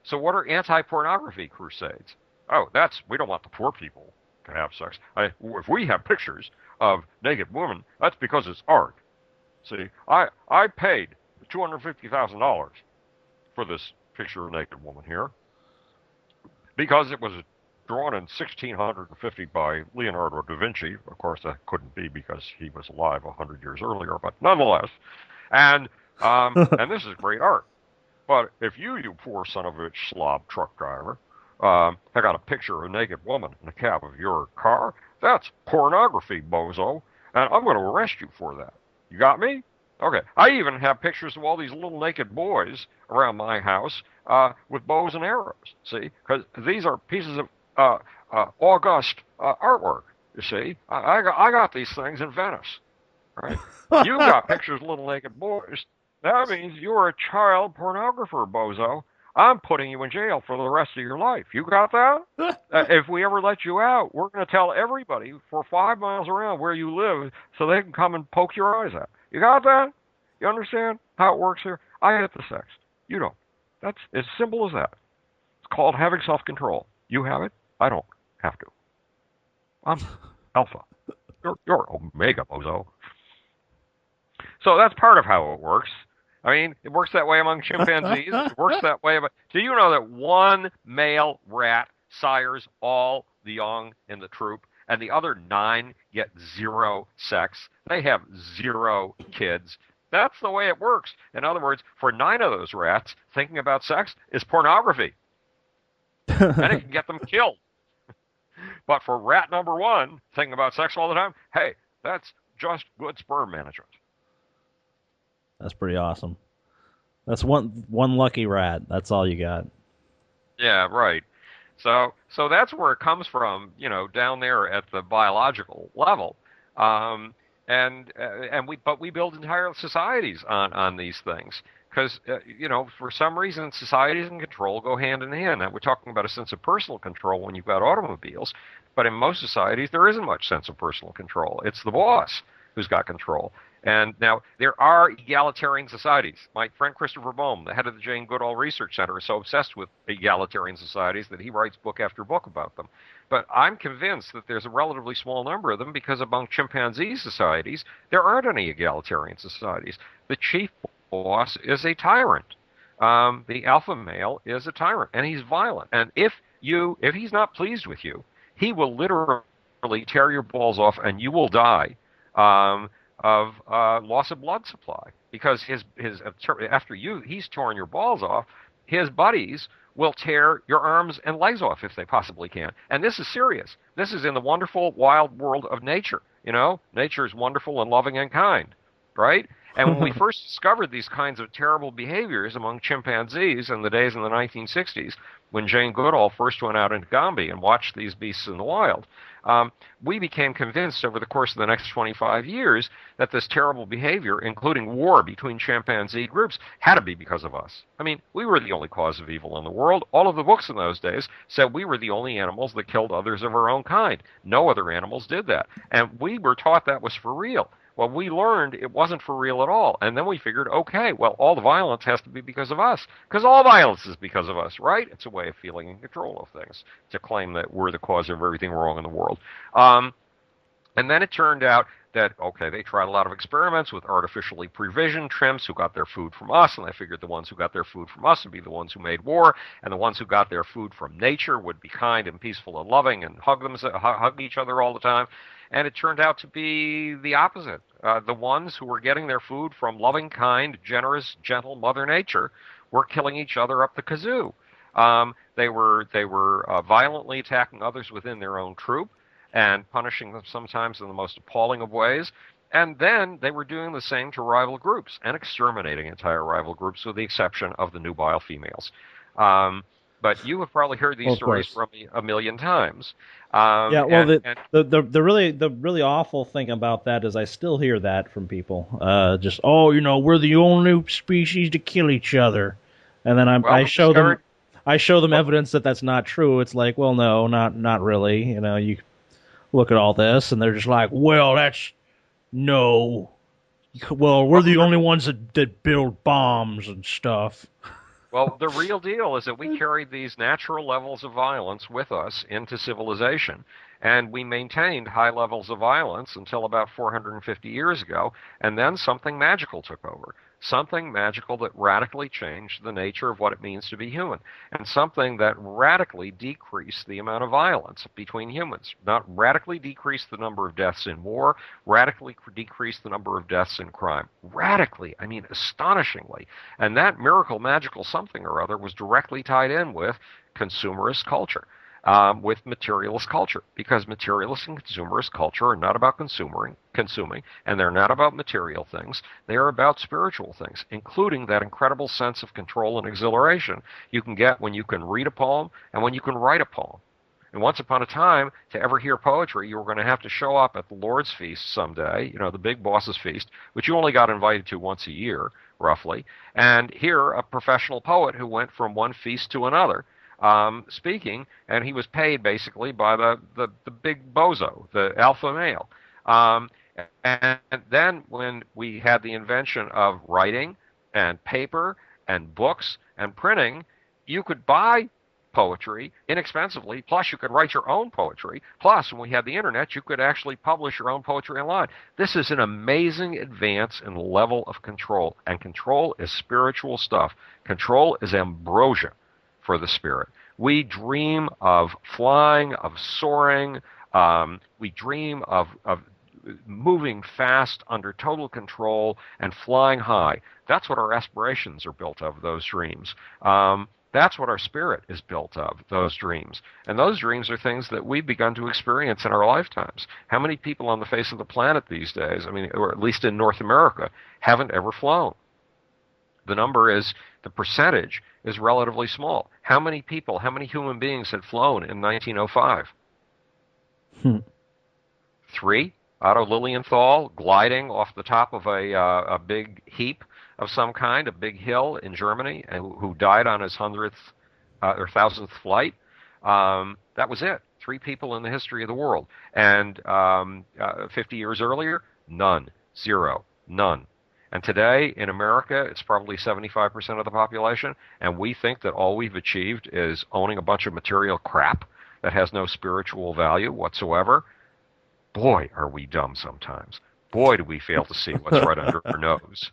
[SPEAKER 2] So what are anti-pornography crusades? Oh, we don't want the poor people to have sex. If we have pictures of naked women, that's because it's art. See, I paid $250,000 for this picture of a naked woman here because it was drawn in 1650 by Leonardo da Vinci. Of course, that couldn't be because he was alive 100 years earlier, but nonetheless. And this is great art. But if you poor son of a bitch slob truck driver, I got a picture of a naked woman in the cab of your car, that's pornography, bozo, and I'm going to arrest you for that. You got me? Okay. I even have pictures of all these little naked boys around my house with bows and arrows, see? Because these are pieces of august artwork, you see? I got these things in Venice, right? You got pictures of little naked boys. That means you're a child pornographer, bozo. I'm putting you in jail for the rest of your life. You got that? If we ever let you out, we're going to tell everybody for 5 miles around where you live so they can come and poke your eyes out. You got that? You understand how it works here? I get the sex. You don't. That's as simple as that. It's called having self-control. You have it. I don't have to. I'm alpha. You're omega, bozo. So that's part of how it works. I mean, it works that way among chimpanzees. It works that way. Do you know that one male rat sires all the young in the troop, and the other 9 get 0 sex? They have 0 kids. That's the way it works. In other words, for 9 of those rats, thinking about sex is pornography. And it can get them killed. But for rat number 1, thinking about sex all the time, hey, that's just good sperm management.
[SPEAKER 1] That's pretty awesome. That's one lucky rat. That's all you got.
[SPEAKER 2] Yeah, right. So that's where it comes from, down there at the biological level. But we build entire societies on these things because for some reason societies and control go hand in hand. Now we're talking about a sense of personal control when you've got automobiles, but in most societies there isn't much sense of personal control. It's the boss who's got control. And now there are egalitarian societies. My friend Christopher Boehm, the head of the Jane Goodall Research Center, is so obsessed with egalitarian societies that he writes book after book about them. But I'm convinced that there's a relatively small number of them because among chimpanzee societies, there aren't any egalitarian societies. The chief boss is a tyrant. The alpha male is a tyrant, and he's violent. And if if he's not pleased with you, he will literally tear your balls off, and you will die of loss of blood supply because after he's torn your balls off, his buddies will tear your arms and legs off if they possibly can. And this is serious. This is in the wonderful wild world of nature. Nature is wonderful and loving and kind, right? And when we first discovered these kinds of terrible behaviors among chimpanzees in the days in the 1960s, when Jane Goodall first went out into Gombe and watched these beasts in the wild, we became convinced over the course of the next 25 years that this terrible behavior, including war between chimpanzee groups, had to be because of us. I mean, we were the only cause of evil in the world. All of the books in those days said we were the only animals that killed others of our own kind. No other animals did that. And we were taught that was for real. Well, we learned it wasn't for real at all. And then we figured, okay, well, all the violence has to be because of us. Because all violence is because of us, right? It's a way of feeling in control of things, to claim that we're the cause of everything wrong in the world. And then it turned out that, okay, they tried a lot of experiments with artificially provisioned chimps who got their food from us, and they figured the ones who got their food from us would be the ones who made war, and the ones who got their food from nature would be kind and peaceful and loving and hug each other all the time. And it turned out to be the opposite. The ones who were getting their food from loving, kind, generous, gentle Mother Nature were killing each other up the kazoo. They were violently attacking others within their own troop and punishing them sometimes in the most appalling of ways. And then they were doing the same to rival groups and exterminating entire rival groups with the exception of the nubile females. But you have probably heard these stories from me a million times.
[SPEAKER 1] Yeah, well, the really awful thing about that is I still hear that from people. We're the only species to kill each other, and then I show them evidence that that's not true. It's like, well, no, not really. You look at all this, and they're just like, well, no. Well, we're the only ones that build bombs and stuff.
[SPEAKER 2] Well, the real deal is that we carried these natural levels of violence with us into civilization, and we maintained high levels of violence until about 450 years ago, and then something magical took over. Something magical that radically changed the nature of what it means to be human, and something that radically decreased the amount of violence between humans. Not radically decreased the number of deaths in war, radically decreased the number of deaths in crime. Radically, I mean astonishingly. And that miracle, magical something or other was directly tied in with consumerist culture. With materialist culture, because materialist and consumerist culture are not about consuming, and they're not about material things. They are about spiritual things, including that incredible sense of control and exhilaration you can get when you can read a poem and when you can write a poem. And once upon a time, to ever hear poetry, you were going to have to show up at the Lord's feast someday, the big boss's feast, which you only got invited to once a year, roughly, and hear a professional poet who went from one feast to another, speaking, and he was paid basically by the big bozo, the alpha male. And then when we had the invention of writing and paper and books and printing, you could buy poetry inexpensively, plus you could write your own poetry, plus when we had the internet, you could actually publish your own poetry online. This is an amazing advance in the level of control, and control is spiritual stuff. Control is ambrosia for the spirit. We dream of flying, of soaring. We dream of moving fast under total control and flying high. That's what our aspirations are built of, those dreams. That's what our spirit is built of, those dreams. And those dreams are things that we've begun to experience in our lifetimes. How many people on the face of the planet these days, or at least in North America, haven't ever flown? The percentage is relatively small. How many people, how many human beings had flown in 1905? 3. Otto Lilienthal gliding off the top of a big heap of some kind, a big hill in Germany, who died on his 100th or 1,000th flight. That was it. 3 people in the history of the world. And 50 years earlier, none. 0. None. And today, in America, it's probably 75% of the population, and we think that all we've achieved is owning a bunch of material crap that has no spiritual value whatsoever. Boy, are we dumb sometimes. Boy, do we fail to see what's right under our nose.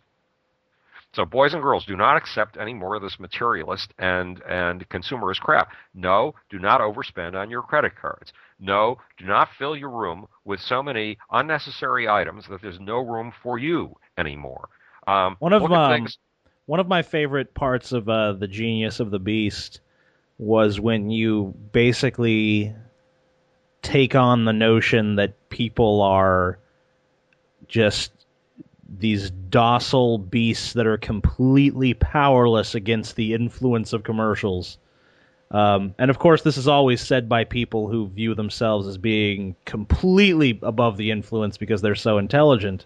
[SPEAKER 2] So boys and girls, do not accept any more of this materialist and consumerist crap. No, do not overspend on your credit cards. No, do not fill your room with so many unnecessary items that there's no room for you anymore.
[SPEAKER 1] One of
[SPEAKER 2] Look at things.
[SPEAKER 1] one of my favorite parts of the Genius of the Beast was when you basically take on the notion that people are just these docile beasts that are completely powerless against the influence of commercials. And of course, this is always said by people who view themselves as being completely above the influence because they're so intelligent.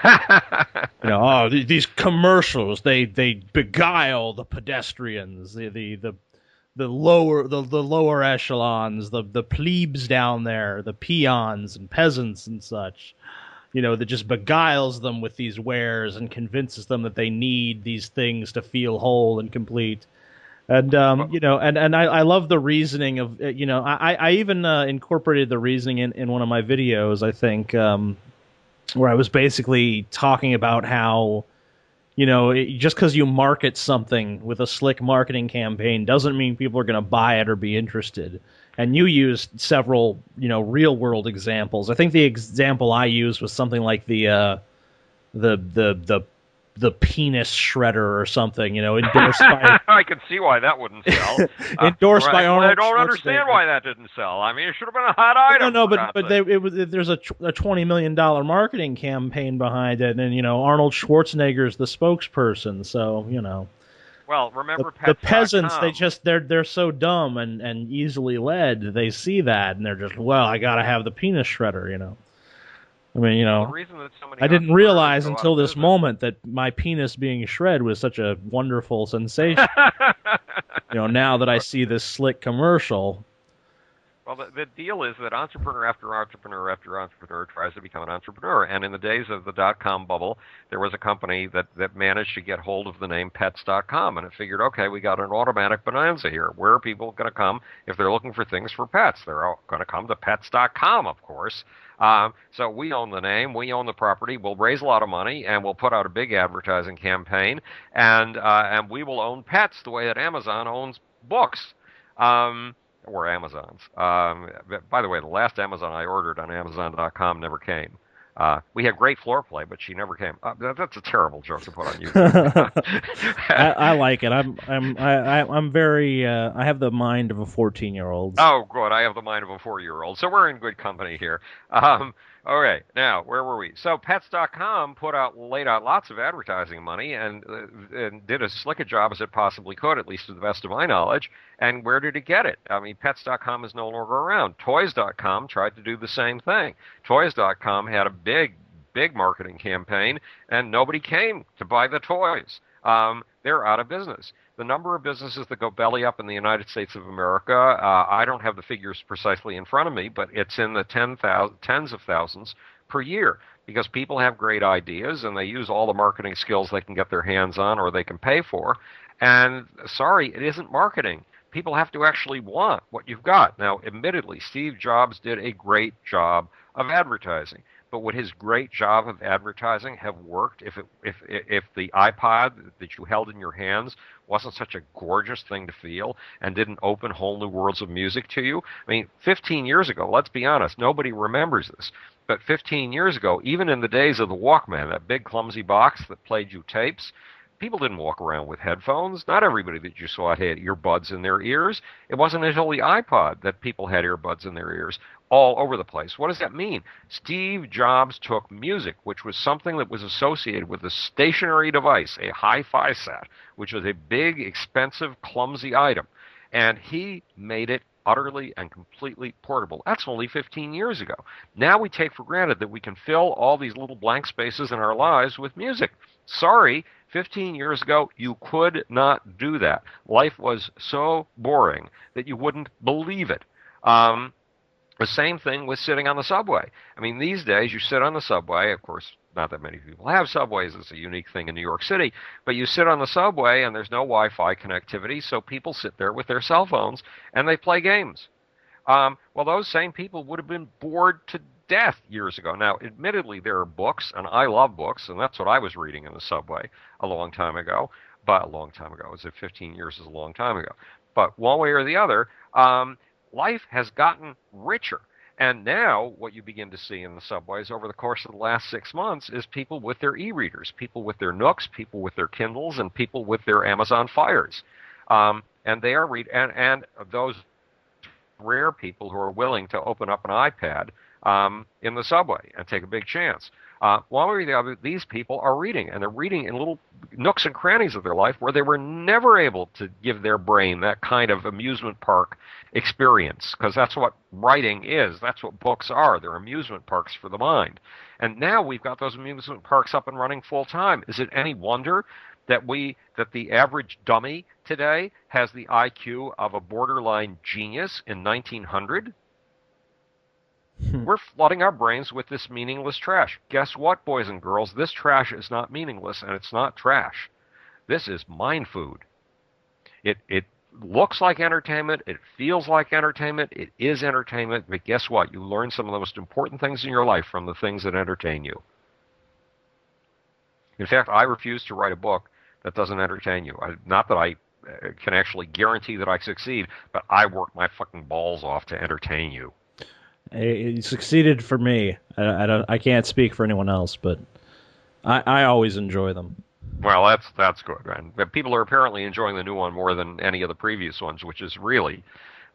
[SPEAKER 1] You know, oh, these commercials, they beguile the pedestrians, the lower echelons, the plebes down there, the peons and peasants and such. You know, that just beguiles them with these wares and convinces them that they need these things to feel whole and complete. And you know, and I love the reasoning of you know, I even incorporated the reasoning in one of my videos, I think, where I was basically talking about how, you know, just because you market something with a slick marketing campaign doesn't mean people are going to buy it or be interested. And you used several, you know, real world examples. I think the example I used was something like the the the penis shredder or something, you know, endorsed by
[SPEAKER 2] I can see why that wouldn't sell.
[SPEAKER 1] endorsed by
[SPEAKER 2] Right. Well, I
[SPEAKER 1] Arnold
[SPEAKER 2] don't understand
[SPEAKER 1] Schwarzenegger.
[SPEAKER 2] why that didn't sell. I mean, it should have been a hot
[SPEAKER 1] No,
[SPEAKER 2] item,
[SPEAKER 1] no,
[SPEAKER 2] for God's
[SPEAKER 1] but
[SPEAKER 2] sake.
[SPEAKER 1] there's a $20 million marketing campaign behind it, and you know Arnold Schwarzenegger's the spokesperson, so you know
[SPEAKER 2] Well, remember
[SPEAKER 1] the peasants
[SPEAKER 2] Pets.com.
[SPEAKER 1] they're so dumb and easily led. They see that and they're just, well, I gotta have the penis shredder, you know. I mean, you
[SPEAKER 2] Well, the
[SPEAKER 1] know,
[SPEAKER 2] reason that so many
[SPEAKER 1] I didn't
[SPEAKER 2] entrepreneurs
[SPEAKER 1] realize
[SPEAKER 2] go out of
[SPEAKER 1] until this
[SPEAKER 2] business.
[SPEAKER 1] moment that my penis being shred was such a wonderful sensation. You know, now that I see this slick commercial.
[SPEAKER 2] Well, the deal is that entrepreneur after entrepreneur after entrepreneur tries to become an entrepreneur. And in the days of the dot-com bubble, there was a company that managed to get hold of the name Pets.com. And it figured, okay, we got an automatic bonanza here. Where are people going to come if they're looking for things for pets? They're going to come to Pets.com, of course. So we own the name, we own the property, we'll raise a lot of money, and we'll put out a big advertising campaign, and we will own pets the way that Amazon owns books. Or Amazon's. By the way, the last Amazon I ordered on Amazon.com never came. We had great floor play, but she never came. That's a terrible joke to put on YouTube.
[SPEAKER 1] I like it. I'm very I have the mind of a 14-year-old.
[SPEAKER 2] Oh, good. I have the mind of a 4-year-old. So we're in good company here. Okay, now, where were we? So Pets.com laid out lots of advertising money and did as slick a job as it possibly could, at least to the best of my knowledge. And where did it get it? I mean, Pets.com is no longer around. Toys.com tried to do the same thing. Toys.com had a big marketing campaign, and nobody came to buy the toys. They're out of business. The number of businesses that go belly up in the United States of America, I don't have the figures precisely in front of me, but it's in the tens of thousands per year because people have great ideas and they use all the marketing skills they can get their hands on or they can pay for. And sorry, it isn't marketing. People have to actually want what you've got. Now, admittedly, Steve Jobs did a great job of advertising. But would his great job of advertising have worked if the iPod that you held in your hands wasn't such a gorgeous thing to feel and didn't open whole new worlds of music to you? I mean, 15 years ago, let's be honest, nobody remembers this. But 15 years ago, even in the days of the Walkman, that big clumsy box that played you tapes, people didn't walk around with headphones. Not everybody that you saw had earbuds in their ears. It wasn't until the iPod that people had earbuds in their ears all over the place. What does that mean? Steve Jobs took music, which was something that was associated with a stationary device, a hi-fi set, which was a big, expensive, clumsy item, and he made it utterly and completely portable. That's only 15 years ago. Now we take for granted that we can fill all these little blank spaces in our lives with music. Sorry, 15 years ago, you could not do that. Life was so boring that you wouldn't believe it. The same thing with sitting on the subway. I mean, these days you sit on the subway. Of course, not that many people have subways. It's a unique thing in New York City. But you sit on the subway and there's no Wi-Fi connectivity, so people sit there with their cell phones and they play games. Well, those same people would have been bored to death years ago. Now, admittedly, there are books, and I love books, and that's what I was reading in the subway a long time ago. But a long time ago, is it 15 years is a long time ago. But one way or the other, life has gotten richer. And now what you begin to see in the subways over the course of the last 6 months is people with their e-readers, people with their Nooks, people with their Kindles, and people with their Amazon Fires. And they are and those rare people who are willing to open up an iPad in the subway and take a big chance. One way or the other, these people are reading, and they're reading in little nooks and crannies of their life where they were never able to give their brain that kind of amusement park experience, because that's what writing is. That's what books are. They're amusement parks for the mind. And now we've got those amusement parks up and running full time. Is it any wonder that the average dummy today has the IQ of a borderline genius in 1900? We're flooding our brains with this meaningless trash. Guess what, boys and girls? This trash is not meaningless, and it's not trash. This is mind food. It looks like entertainment. It feels like entertainment. It is entertainment. But guess what? You learn some of the most important things in your life from the things that entertain you. In fact, I refuse to write a book that doesn't entertain you. Not that I can actually guarantee that I succeed, but I work my fucking balls off to entertain you.
[SPEAKER 1] It succeeded for me. I can't speak for anyone else, but I always enjoy them.
[SPEAKER 2] Well, that's good. And people are apparently enjoying the new one more than any of the previous ones, which is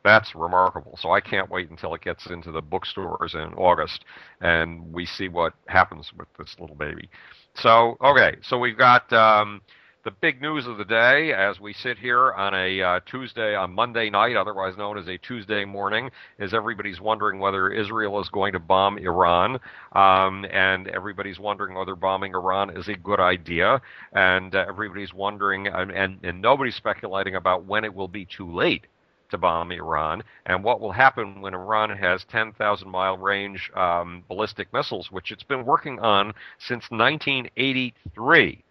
[SPEAKER 2] that's remarkable. So I can't wait until it gets into the bookstores in August and we see what happens with this little baby. So, okay, so we've got the big news of the day as we sit here on on Monday night, otherwise known as a Tuesday morning, is everybody's wondering whether Israel is going to bomb Iran, and everybody's wondering whether bombing Iran is a good idea, and everybody's wondering, and nobody's speculating about when it will be too late to bomb Iran, and what will happen when Iran has 10,000-mile range ballistic missiles, which it's been working on since 1983.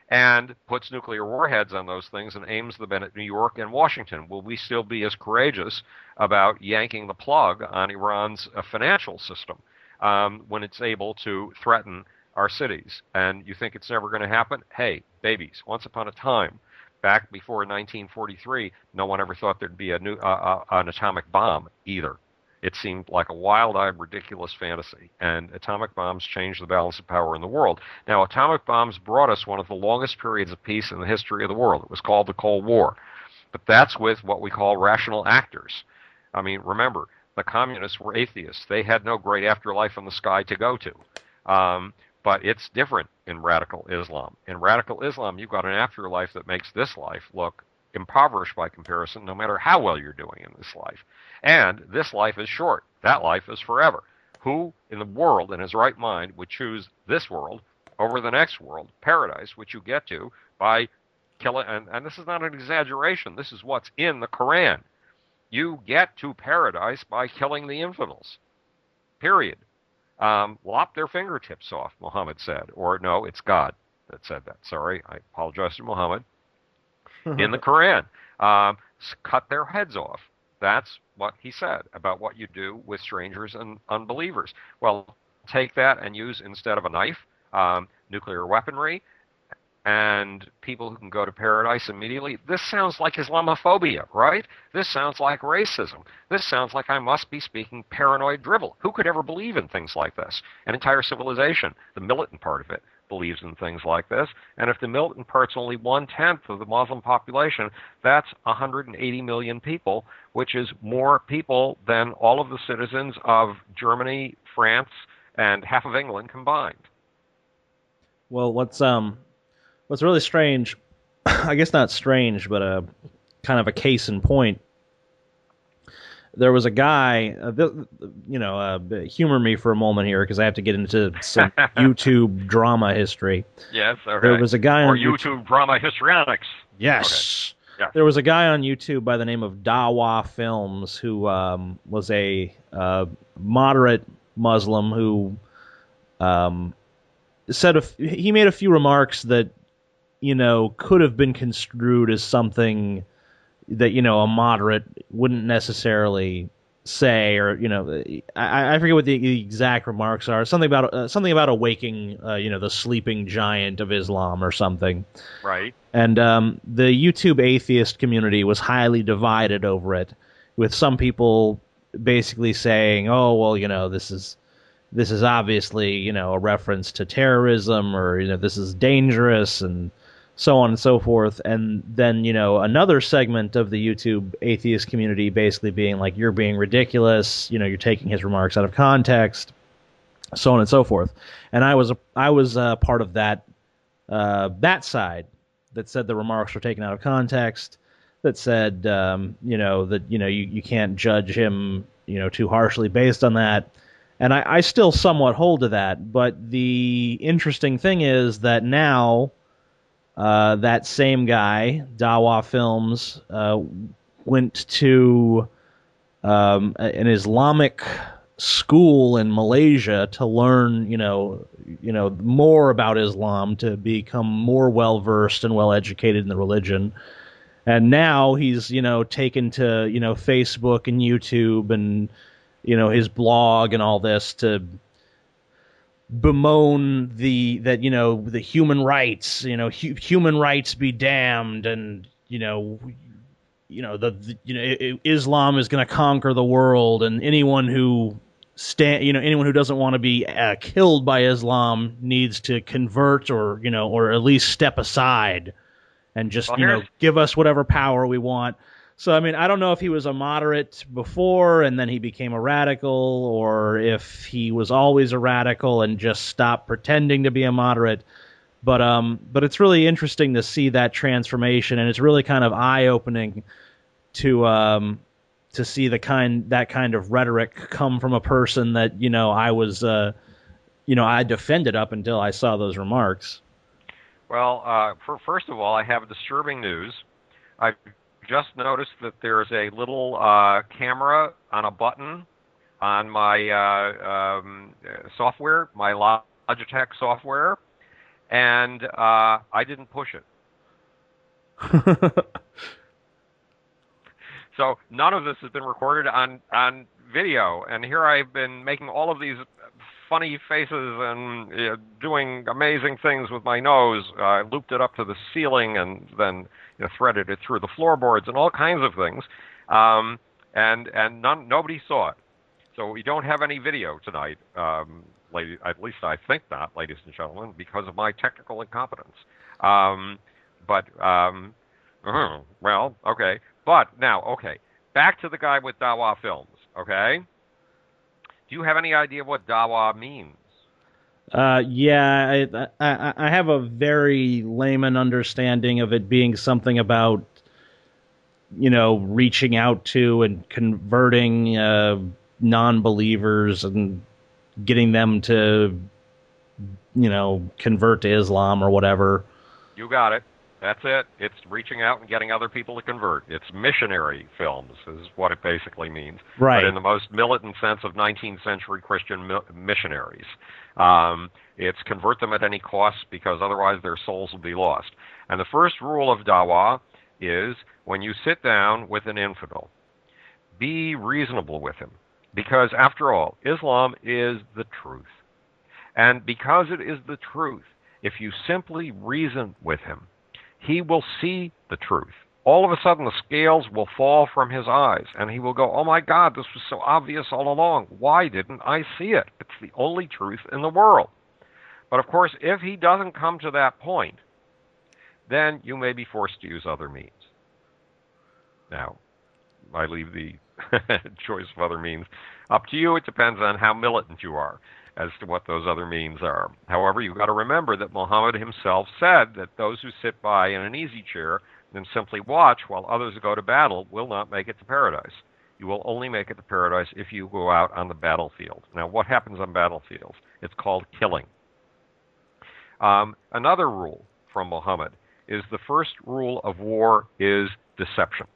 [SPEAKER 2] And puts nuclear warheads on those things and aims them at New York and Washington. Will we still be as courageous about yanking the plug on Iran's financial system when it's able to threaten our cities? And you think it's never going to happen? Hey, babies, once upon a time, back before 1943, no one ever thought there'd be an atomic bomb either. It seemed like a wild-eyed, ridiculous fantasy, and atomic bombs changed the balance of power in the world. Now, atomic bombs brought us one of the longest periods of peace in the history of the world. It was called the Cold War. But that's with what we call rational actors. I mean, remember, the communists were atheists. They had no great afterlife in the sky to go to. But it's different in radical Islam. In radical Islam, you've got an afterlife that makes this life look impoverished by comparison, no matter how well you're doing in this life. And this life is short. That life is forever. Who in the world, in his right mind, would choose this world over the next world, paradise, which you get to by killing, and this is not an exaggeration, this is what's in the Quran. You get to paradise by killing the infidels. Period. Lop their fingertips off, Muhammad said. Or no, it's God that said that. Sorry, I apologize to Muhammad. In the Quran, cut their heads off. That's what he said about what you do with strangers and unbelievers. Well, take that and use, instead of a knife, nuclear weaponry, and people who can go to paradise immediately. This sounds like Islamophobia, right? This sounds like racism. This sounds like I must be speaking paranoid drivel. Who could ever believe in things like this? An entire civilization, the militant part of it, believes in things like this. And if the militant part's only 1/10 of the Muslim population, that's 180 million people, which is more people than all of the citizens of Germany, France, and half of England combined.
[SPEAKER 1] Well, what's really strange, I guess not strange, but kind of a case in point. There was a guy, humor me for a moment here because I have to get into some YouTube drama history.
[SPEAKER 2] Yes, okay.
[SPEAKER 1] There was a guy on
[SPEAKER 2] YouTube drama histrionics.
[SPEAKER 1] Yes.
[SPEAKER 2] Okay. Yeah.
[SPEAKER 1] There was a guy on YouTube by the name of Dawa Films who was a moderate Muslim who he made a few remarks that could have been construed as something that a moderate wouldn't necessarily say, or I forget what the exact remarks are. Something about awaking, the sleeping giant of Islam or something.
[SPEAKER 2] Right.
[SPEAKER 1] And the YouTube atheist community was highly divided over it, with some people basically saying, "Oh, well, this is obviously, a reference to terrorism, or, this is dangerous," and so on and so forth. And then, another segment of the YouTube atheist community basically being like, "You're being ridiculous, you're taking his remarks out of context," so on and so forth. And I was part of that side that said the remarks were taken out of context, that said, that, you can't judge him, too harshly based on that. And I still somewhat hold to that. But the interesting thing is that now, that same guy, Dawa Films, went to an Islamic school in Malaysia to learn, more about Islam, to become more well versed and well educated in the religion. And now he's, taken to, Facebook and YouTube and, his blog and all this to bemoan the human rights, human rights be damned, and Islam is going to conquer the world, and anyone who doesn't want to be killed by Islam needs to convert, or at least step aside and just
[SPEAKER 2] Well,
[SPEAKER 1] give us whatever power we want. So I mean, I don't know if he was a moderate before and then he became a radical, or if he was always a radical and just stopped pretending to be a moderate. But it's really interesting to see that transformation, and it's really kind of eye opening to see that kind of rhetoric come from a person that I was I defended up until I saw those remarks.
[SPEAKER 2] Well, first of all, I have disturbing news. I've just noticed that there's a little camera on a button on my software, my Logitech software, and I didn't push it. So none of this has been recorded on video, and here I've been making all of these funny faces and doing amazing things with my nose. I looped it up to the ceiling and then threaded it through the floorboards and all kinds of things, and nobody saw it. So we don't have any video tonight, at least I think not, ladies and gentlemen, because of my technical incompetence. Well, okay. But now, okay, back to the guy with Dawa Films, okay? Do you have any idea what Dawa means?
[SPEAKER 1] Yeah, I have a very layman understanding of it being something about, reaching out to and converting non-believers and getting them to, convert to Islam or whatever.
[SPEAKER 2] You got it. That's it. It's reaching out and getting other people to convert. It's missionary films is what it basically means.
[SPEAKER 1] Right.
[SPEAKER 2] But in the most militant sense of 19th century Christian missionaries. It's convert them at any cost, because otherwise their souls will be lost. And the first rule of Dawah is, when you sit down with an infidel, be reasonable with him. Because after all, Islam is the truth. And because it is the truth, if you simply reason with him, he will see the truth. All of a sudden, the scales will fall from his eyes, and he will go, "Oh my God, this was so obvious all along. Why didn't I see it? It's the only truth in the world." But of course, if he doesn't come to that point, then you may be forced to use other means. Now, I leave the choice of other means up to you. It depends on how militant you are as to what those other means are. However, you've got to remember that Muhammad himself said that those who sit by in an easy chair and simply watch while others go to battle will not make it to paradise. You will only make it to paradise if you go out on the battlefield. Now, what happens on battlefields? It's called killing. Another rule from Muhammad is the first rule of war is deception.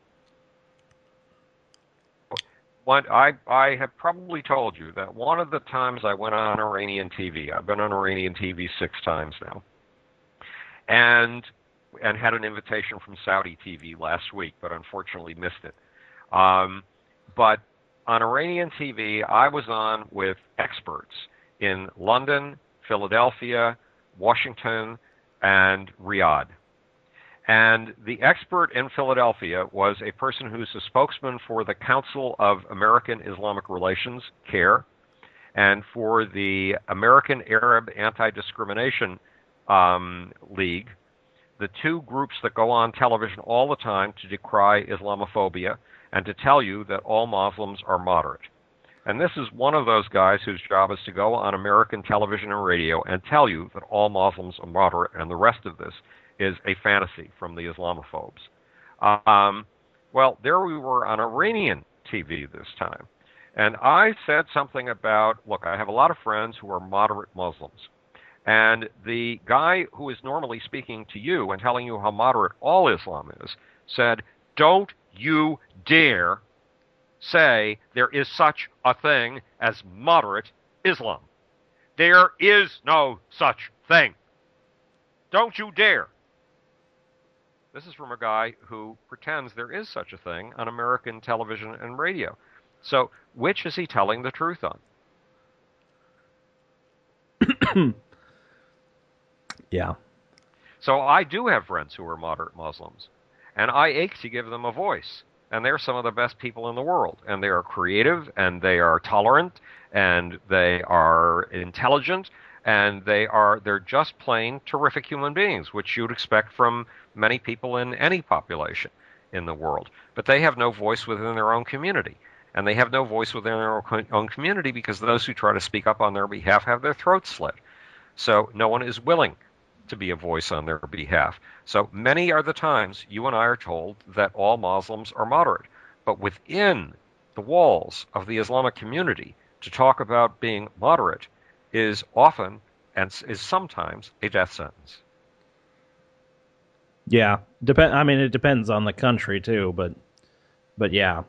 [SPEAKER 2] I have probably told you that one of the times I went on Iranian TV, I've been on Iranian TV 6 times now, and had an invitation from Saudi TV last week, but unfortunately missed it. But on Iranian TV, I was on with experts in London, Philadelphia, Washington, and Riyadh. And the expert in Philadelphia was a person who's a spokesman for the Council of American Islamic Relations, CARE, and for the American Arab Anti-Discrimination League, the two groups that go on television all the time to decry Islamophobia and to tell you that all Muslims are moderate. And this is one of those guys whose job is to go on American television and radio and tell you that all Muslims are moderate, and the rest of this is a fantasy from the Islamophobes. Well, there we were on Iranian TV this time. And I said something about, look, I have a lot of friends who are moderate Muslims. And the guy who is normally speaking to you and telling you how moderate all Islam is said, don't you dare say there is such a thing as moderate Islam. There is no such thing. Don't you dare. This is from a guy who pretends there is such a thing on American television and radio. So, which is he telling the truth on?
[SPEAKER 1] Yeah.
[SPEAKER 2] So I do have friends who are moderate Muslims, and I ache to give them a voice. And they're some of the best people in the world. And they are creative, and they are tolerant, and they are intelligent, and they're just plain terrific human beings, which you'd expect from many people in any population in the world. But they have no voice within their own community. And they have no voice within their own community because those who try to speak up on their behalf have their throats slit. So no one is willing to be a voice on their behalf. So many are the times you and I are told that all Muslims are moderate. But within the walls of the Islamic community, to talk about being moderate is often and is sometimes a death sentence.
[SPEAKER 1] Yeah. I mean, it depends on the country too, but yeah.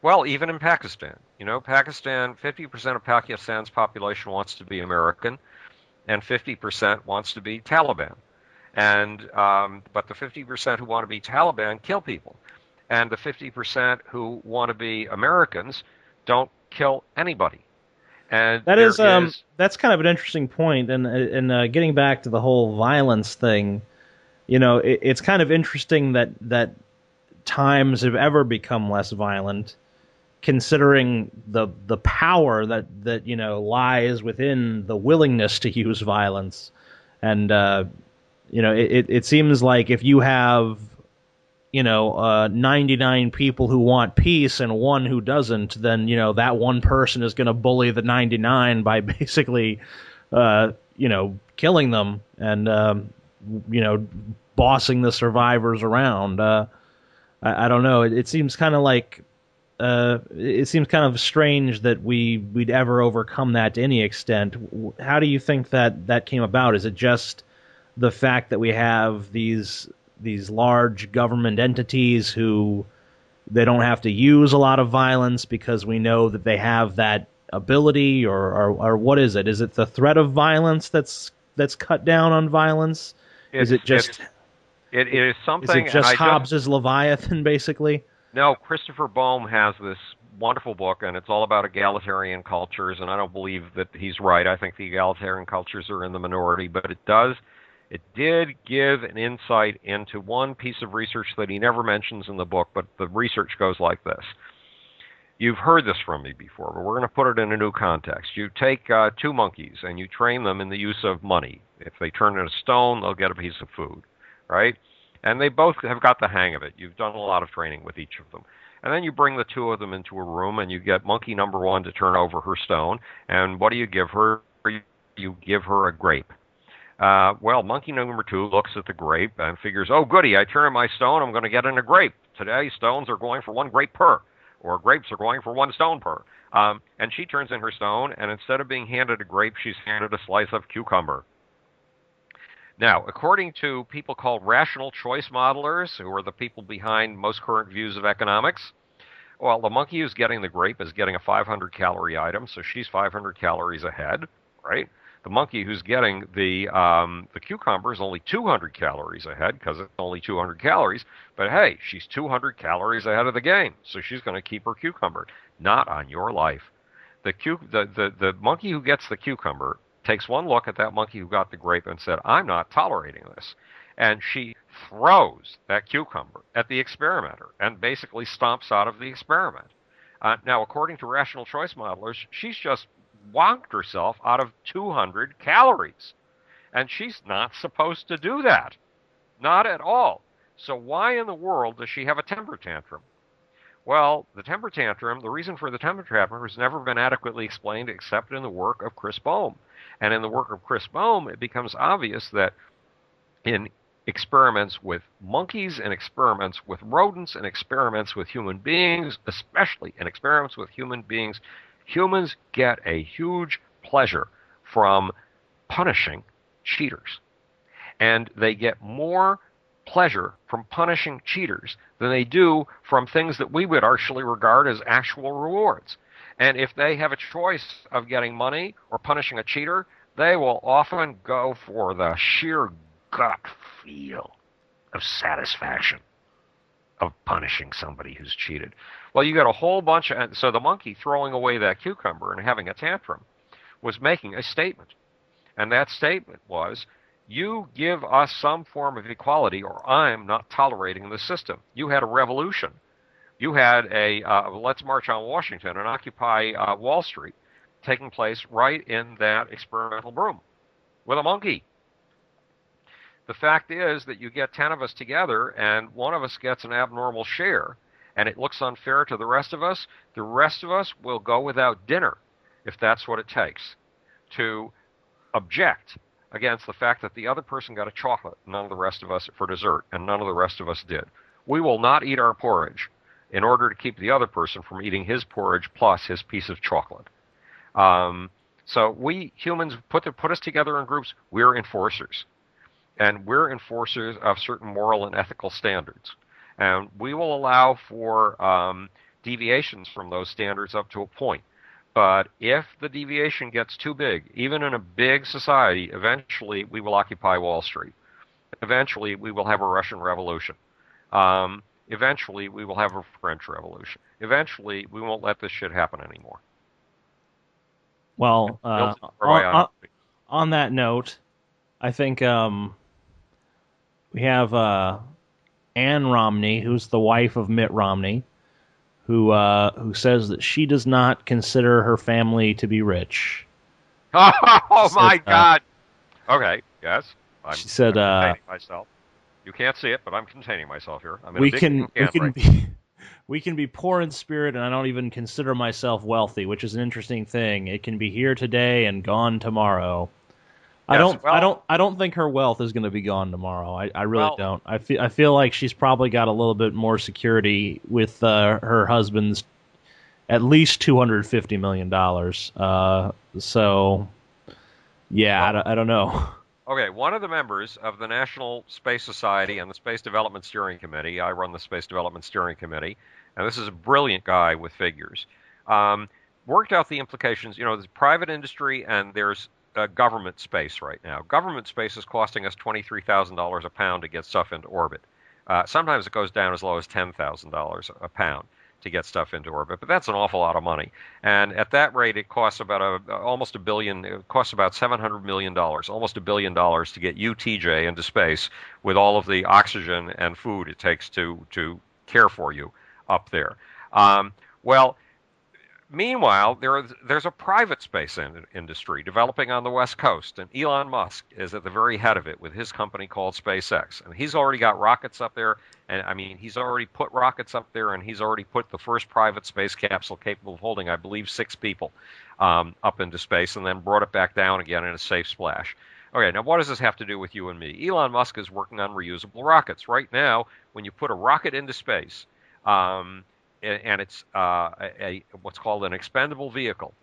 [SPEAKER 2] Well, even in Pakistan. You know, Pakistan, 50% of Pakistan's population wants to be American, and 50% wants to be Taliban. And but the 50% who want to be Taliban kill people, and the 50% who want to be Americans don't kill anybody. And
[SPEAKER 1] that is that's kind of an interesting point. And getting back to the whole violence thing, you know, it's kind of interesting that times have ever become less violent, considering the power that you know lies within the willingness to use violence. And you know, it seems like if you have, you know, 99 people who want peace and one who doesn't, then, you know, that one person is going to bully the 99 by basically, you know, killing them and, you know, bossing the survivors around. I don't know. It seems kind of like, it seems kind of strange that we'd ever overcome that to any extent. How do you think that came about? Is it just the fact that we have these large government entities who they don't have to use a lot of violence because we know that they have that ability, or what is it? Is it the threat of violence that's cut down on violence? Is it just
[SPEAKER 2] it is something?
[SPEAKER 1] Is it just Hobbes's Leviathan, basically?
[SPEAKER 2] No, Christopher Boehm has this wonderful book, and it's all about egalitarian cultures, and I don't believe that he's right. I think the egalitarian cultures are in the minority, but it did give an insight into one piece of research that he never mentions in the book, but the research goes like this. You've heard this from me before, but we're going to put it in a new context. You take two monkeys and you train them in the use of money. If they turn into stone, they'll get a piece of food, right? And they both have got the hang of it. You've done a lot of training with each of them. And then you bring the two of them into a room and you get monkey number one to turn over her stone. And what do you give her? You give her a grape. Well, monkey number two looks at the grape and figures, oh, goody, I turn my stone, I'm going to get in a grape. Today, stones are going for one grape per, or grapes are going for one stone per. And she turns in her stone, and instead of being handed a grape, she's handed a slice of cucumber. Now, according to people called rational choice modelers, who are the people behind most current views of economics, well, the monkey who's getting the grape is getting a 500-calorie item, so she's 500 calories ahead, right? The monkey who's getting the cucumber is only 200 calories ahead because it's only 200 calories. But hey, she's 200 calories ahead of the game, so she's going to keep her cucumber. Not on your life. The monkey who gets the cucumber takes one look at that monkey who got the grape and said, I'm not tolerating this. And she throws that cucumber at the experimenter and basically stomps out of the experiment. Now, according to rational choice modelers, she's just wonked herself out of 200 calories. And she's not supposed to do that. Not at all. So why in the world does she have a temper tantrum? Well, the temper tantrum, the reason for the temper tantrum has never been adequately explained except in the work of Chris Bohm. And in the work of Chris Bohm, it becomes obvious that in experiments with monkeys and experiments with rodents and experiments with human beings, especially in experiments with human beings, humans get a huge pleasure from punishing cheaters. And they get more pleasure from punishing cheaters than they do from things that we would actually regard as actual rewards. And if they have a choice of getting money or punishing a cheater, they will often go for the sheer gut feel of satisfaction of punishing somebody who's cheated. Well, you got a whole bunch of... So the monkey throwing away that cucumber and having a tantrum was making a statement. And that statement was, you give us some form of equality or I'm not tolerating the system. You had a revolution. You had a Let's March on Washington and Occupy Wall Street taking place right in that experimental room with a monkey. The fact is that you get 10 of us together and one of us gets an abnormal share and it looks unfair to the rest of us will go without dinner if that's what it takes to object against the fact that the other person got a chocolate, none of the rest of us for dessert, and none of the rest of us did. We will not eat our porridge in order to keep the other person from eating his porridge plus his piece of chocolate. So we humans put us together in groups. We're enforcers. And we're enforcers of certain moral and ethical standards. And we will allow for deviations from those standards up to a point. But if the deviation gets too big, even in a big society, eventually we will occupy Wall Street. Eventually we will have a Russian Revolution. Eventually we will have a French Revolution. Eventually we won't let this shit happen anymore.
[SPEAKER 1] Well, on that note, I think we have Ann Romney, who's the wife of Mitt Romney, who says that she does not consider her family to be rich.
[SPEAKER 2] Oh my God! Okay, yes. I'm containing myself. You can't see it, but I'm containing myself here. I'm in
[SPEAKER 1] we can be poor in spirit, and I don't even consider myself wealthy, which is an interesting thing. It can be here today and gone tomorrow. Yes, I don't think her wealth is going to be gone tomorrow. I really don't. I feel like she's probably got a little bit more security with her husband's at least $250 million. So, yeah, I don't know.
[SPEAKER 2] Okay, one of the members of the National Space Society and the Space Development Steering Committee, I run the Space Development Steering Committee, and this is a brilliant guy with figures, worked out the implications. You know, there's private industry and there's government space right now. Government space is costing us $23,000 a pound to get stuff into orbit. Sometimes it goes down as low as $10,000 a pound to get stuff into orbit, but that's an awful lot of money. And at that rate, it costs about almost $1 billion. It costs about $700 million, almost $1 billion to get you, TJ, into space with all of the oxygen and food it takes to care for you up there. Meanwhile, there's a private space industry developing on the West Coast, and Elon Musk is at the very head of it with his company called SpaceX. And he's already got rockets up there, and I mean, he's already put rockets up there, and he's already put the first private space capsule capable of holding, I believe, 6 people up into space, and then brought it back down again in a safe splash. Okay, now what does this have to do with you and me? Elon Musk is working on reusable rockets. Right now, when you put a rocket into space, and it's what's called an expendable vehicle.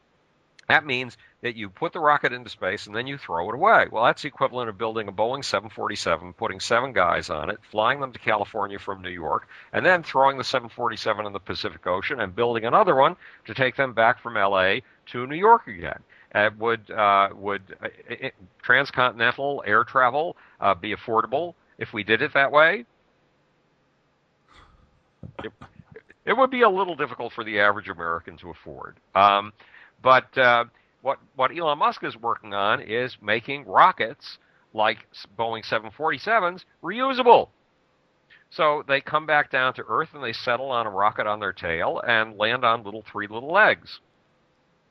[SPEAKER 2] That means that you put the rocket into space and then you throw it away. Well, that's the equivalent of building a Boeing 747, putting 7 guys on it, flying them to California from New York, and then throwing the 747 in the Pacific Ocean and building another one to take them back from L.A. to New York again. Would transcontinental air travel be affordable if we did it that way? It, it would be a little difficult for the average American to afford. But what Elon Musk is working on is making rockets like Boeing 747s reusable. So they come back down to Earth and they settle on a rocket on their tail and land on three little legs,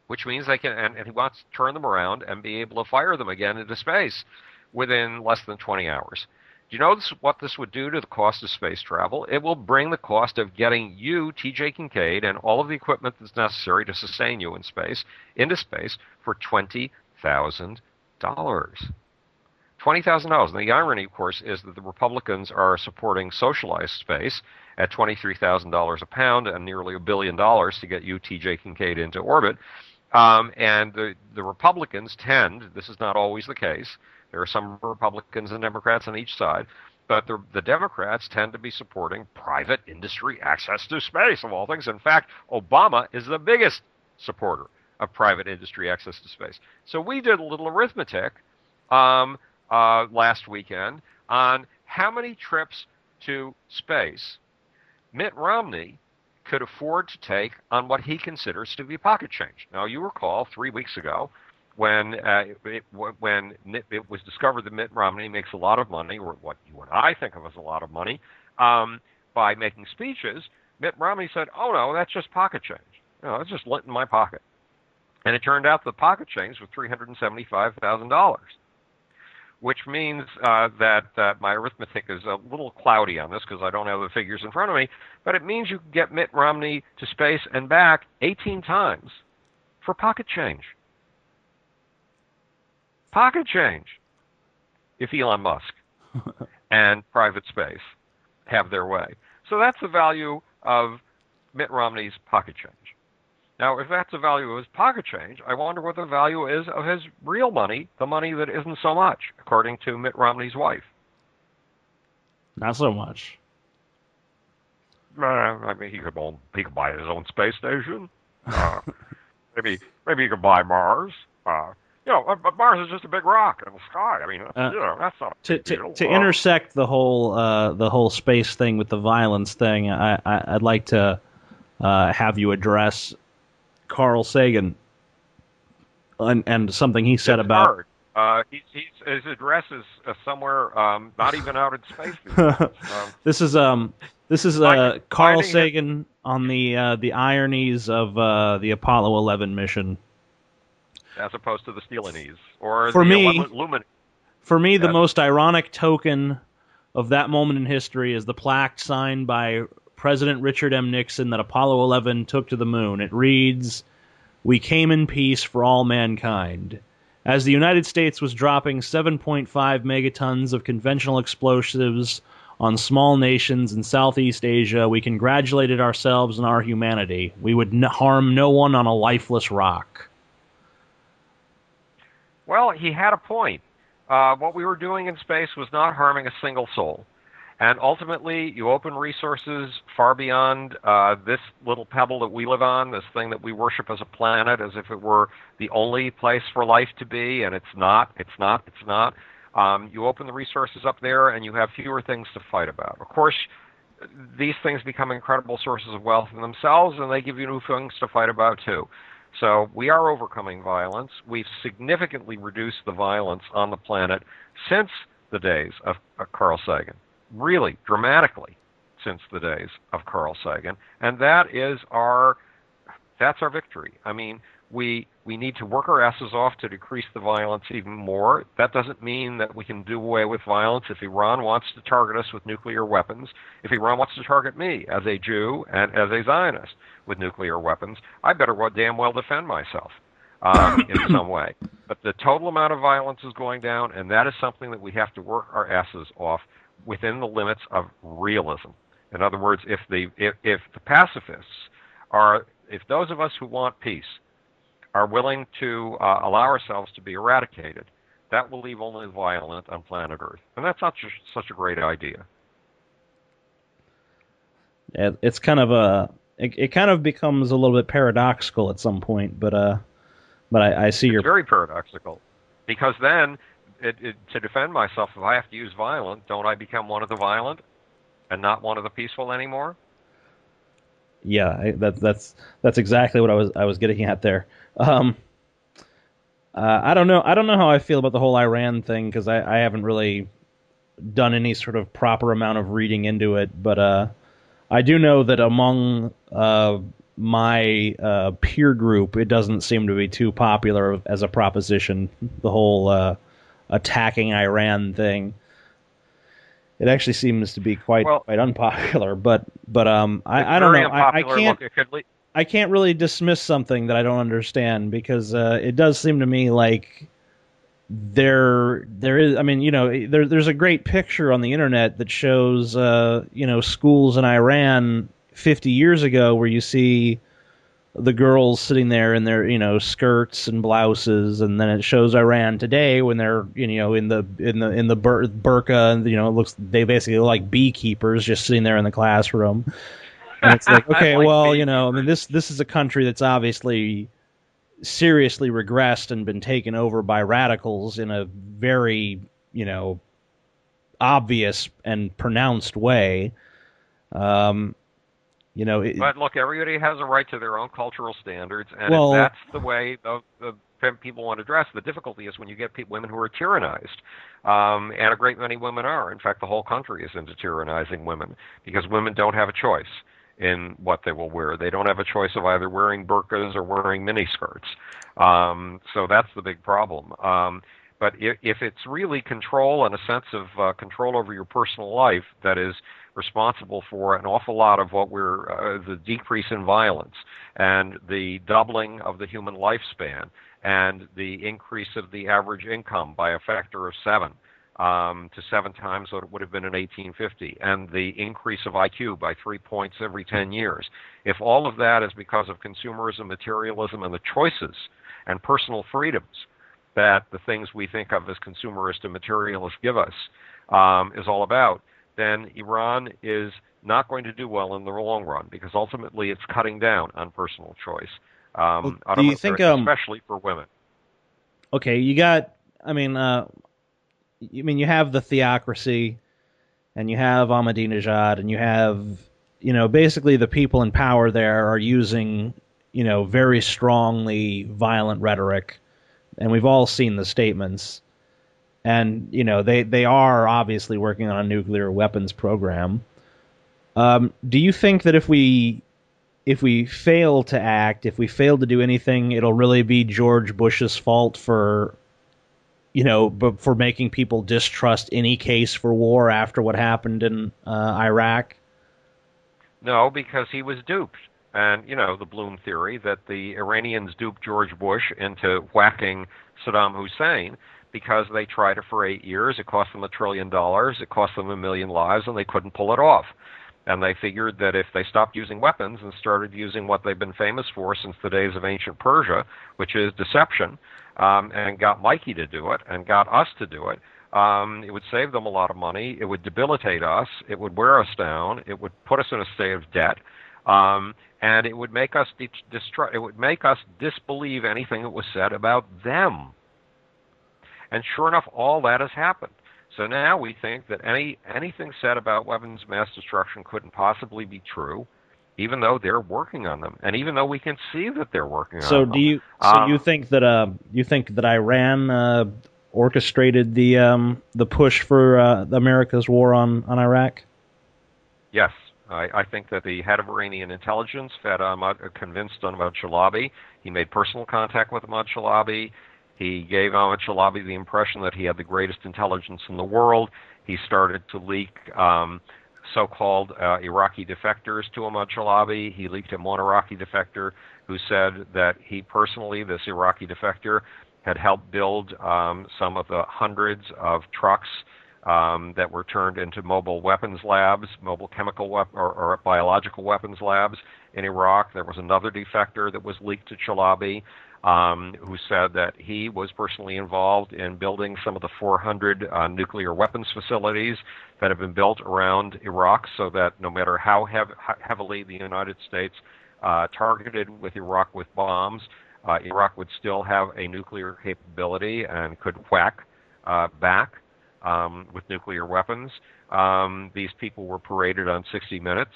[SPEAKER 2] which means they can, and he wants to turn them around and be able to fire them again into space within less than 20 hours. Do you know what this would do to the cost of space travel? It will bring the cost of getting you, TJ Kincaid, and all of the equipment that's necessary to sustain you in space, into space, for $20,000. $20,000. And the irony, of course, is that the Republicans are supporting socialized space at $23,000 a pound and nearly $1 billion to get you, TJ Kincaid, into orbit. And the Republicans tend, this is not always the case, there are some Republicans and Democrats on each side, but the Democrats tend to be supporting private industry access to space, of all things. In fact, Obama is the biggest supporter of private industry access to space. So we did a little arithmetic last weekend on how many trips to space Mitt Romney could afford to take on what he considers to be pocket change. Now, you recall 3 weeks ago when it was discovered that Mitt Romney makes a lot of money, or what you and I think of as a lot of money, by making speeches. Mitt Romney said, "Oh no, that's just pocket change. It's just lint in my pocket." And it turned out the pocket change was $375,000. Which means that my arithmetic is a little cloudy on this because I don't have the figures in front of me, but it means you can get Mitt Romney to space and back 18 times for pocket change. Pocket change. If Elon Musk and private space have their way. So that's the value of Mitt Romney's pocket change. Now, if that's the value of his pocket change, I wonder what the value is of his real money, the money that isn't so much, according to Mitt Romney's wife.
[SPEAKER 1] Not so much.
[SPEAKER 2] I mean, he could buy his own space station. Maybe he could buy Mars. Mars is just a big rock in the sky. I mean, that's not a big deal.
[SPEAKER 1] To intersect the whole space thing with the violence thing. I'd like to have you address Carl Sagan and something he said about.
[SPEAKER 2] His address is somewhere not even out in space.
[SPEAKER 1] This is Carl Sagan on the ironies of the Apollo 11 mission.
[SPEAKER 2] As opposed to the Steelinies or
[SPEAKER 1] for
[SPEAKER 2] the
[SPEAKER 1] me,
[SPEAKER 2] Luminese.
[SPEAKER 1] For me, the most ironic token of that moment in history is the plaque signed by President Richard M. Nixon that Apollo 11 took to the moon. It reads, "We came in peace for all mankind." As the United States was dropping 7.5 megatons of conventional explosives on small nations in Southeast Asia, we congratulated ourselves and our humanity. We would harm no one on a lifeless rock.
[SPEAKER 2] Well, he had a point. What we were doing in space was not harming a single soul. And ultimately, you open resources far beyond this little pebble that we live on, this thing that we worship as a planet, as if it were the only place for life to be, and it's not. You open the resources up there, and you have fewer things to fight about. Of course, these things become incredible sources of wealth in themselves, and they give you new things to fight about, too. So we are overcoming violence. We've significantly reduced the violence on the planet since the days of Carl Sagan. Really, dramatically since the days of Carl Sagan. And that's our victory. I mean, we need to work our asses off to decrease the violence even more. That doesn't mean that we can do away with violence. If Iran wants to target us with nuclear weapons, if Iran wants to target me as a Jew and as a Zionist with nuclear weapons, I better damn well defend myself in some way. But the total amount of violence is going down, and that is something that we have to work our asses off within the limits of realism. In other words, if the pacifists if those of us who want peace are willing to allow ourselves to be eradicated, that will leave only the violent on planet Earth. And that's not such a great idea.
[SPEAKER 1] It's kind of it kind of becomes a little bit paradoxical at some point, but But I see
[SPEAKER 2] It's
[SPEAKER 1] your
[SPEAKER 2] very paradoxical, because then, to defend myself, if I have to use violent, don't I become one of the violent and not one of the peaceful anymore?
[SPEAKER 1] yeah. That's exactly what I was getting at there. Um, I don't know. I don't know how I feel about the whole Iran thing because I haven't really done any sort of proper amount of reading into it. But I do know that among my peer group, it doesn't seem to be too popular as a proposition. The whole attacking Iran thing. It actually seems to be
[SPEAKER 2] Well,
[SPEAKER 1] quite unpopular. But
[SPEAKER 2] it's
[SPEAKER 1] I don't
[SPEAKER 2] very
[SPEAKER 1] know.
[SPEAKER 2] unpopular. Look, it could lead.
[SPEAKER 1] I can't really dismiss something that I don't understand because it does seem to me like there is. I mean, there's a great picture on the internet that shows schools in Iran 50 years ago where you see the girls sitting there in their skirts and blouses, and then it shows Iran today when they're in the burqa, and it looks they basically look like beekeepers just sitting there in the classroom. And it's like, okay,
[SPEAKER 2] Like
[SPEAKER 1] well, I mean,
[SPEAKER 2] beekeepers.
[SPEAKER 1] this is a country that's obviously seriously regressed and been taken over by radicals in a very, obvious and pronounced way. Um, it,
[SPEAKER 2] But look, everybody has a right to their own cultural standards, and if
[SPEAKER 1] well,
[SPEAKER 2] that's the way the people want to dress, the difficulty is when you get women who are tyrannized, and a great many women are. In fact, the whole country is into tyrannizing women because women don't have a choice in what they will wear. They don't have a choice of either wearing burqas or wearing miniskirts. So that's the big problem. But if it's really control and a sense of control over your personal life that is responsible for an awful lot of what the decrease in violence and the doubling of the human lifespan and the increase of the average income by a factor of 7 to 7 times what it would have been in 1850, and the increase of IQ by 3 points every 10 years. If all of that is because of consumerism, materialism, and the choices and personal freedoms that the things we think of as consumerist and materialist give us is all about, then Iran is not going to do well in the long run because ultimately it's cutting down on personal choice,
[SPEAKER 1] do you think
[SPEAKER 2] especially for women.
[SPEAKER 1] okay, you got I mean you have the theocracy and you have Ahmadinejad and you have basically the people in power there are using very strongly violent rhetoric, and we've all seen the statements. And they are obviously working on a nuclear weapons program. Do you think that if we fail to act, if we fail to do anything, it'll really be George Bush's fault for for making people distrust any case for war after what happened in Iraq?
[SPEAKER 2] No, because he was duped. And, the Bloom theory that the Iranians duped George Bush into whacking Saddam Hussein because they tried it for 8 years. It cost them $1 trillion. It cost them 1 million lives, and they couldn't pull it off. And they figured that if they stopped using weapons and started using what they've been famous for since the days of ancient Persia, which is deception, and got Mikey to do it and got us to do it, it would save them a lot of money. It would debilitate us. It would wear us down. It would put us in a state of debt. And it would make us it would make us disbelieve anything that was said about them. And sure enough, all that has happened. So now we think that anything said about weapons of mass destruction couldn't possibly be true, even though they're working on them, and even though we can see that they're working
[SPEAKER 1] So
[SPEAKER 2] on
[SPEAKER 1] do
[SPEAKER 2] them.
[SPEAKER 1] you think that Iran orchestrated the push for America's war on Iraq?
[SPEAKER 2] Yes, I think that the head of Iranian intelligence convinced Ahmad Chalabi. He made personal contact with Ahmad Chalabi. He gave Ahmad Chalabi the impression that he had the greatest intelligence in the world. He started to leak so-called Iraqi defectors to Ahmad Chalabi. He leaked him one Iraqi defector who said that he personally, this Iraqi defector, had helped build some of the hundreds of trucks that were turned into mobile weapons labs, mobile chemical or biological weapons labs in Iraq. There was another defector that was leaked to Chalabi, who said that he was personally involved in building some of the 400 nuclear weapons facilities that have been built around Iraq, so that no matter how heavily the United States targeted with Iraq with bombs, Iraq would still have a nuclear capability and could whack back with nuclear weapons. These people were paraded on 60 Minutes.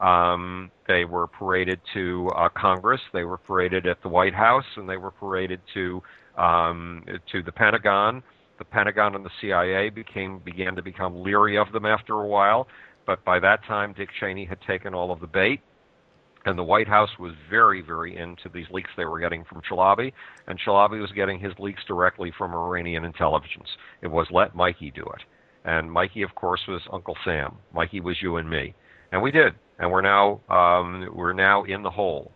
[SPEAKER 2] They were paraded to Congress. They were paraded at the White House, and they were paraded to the Pentagon. The Pentagon and the CIA began to become leery of them after a while. But by that time, Dick Cheney had taken all of the bait. And the White House was very, very into these leaks they were getting from Chalabi, and Chalabi was getting his leaks directly from Iranian intelligence. It was let Mikey do it. And Mikey, of course, was Uncle Sam. Mikey was you and me. And we did. And we're now in the hole.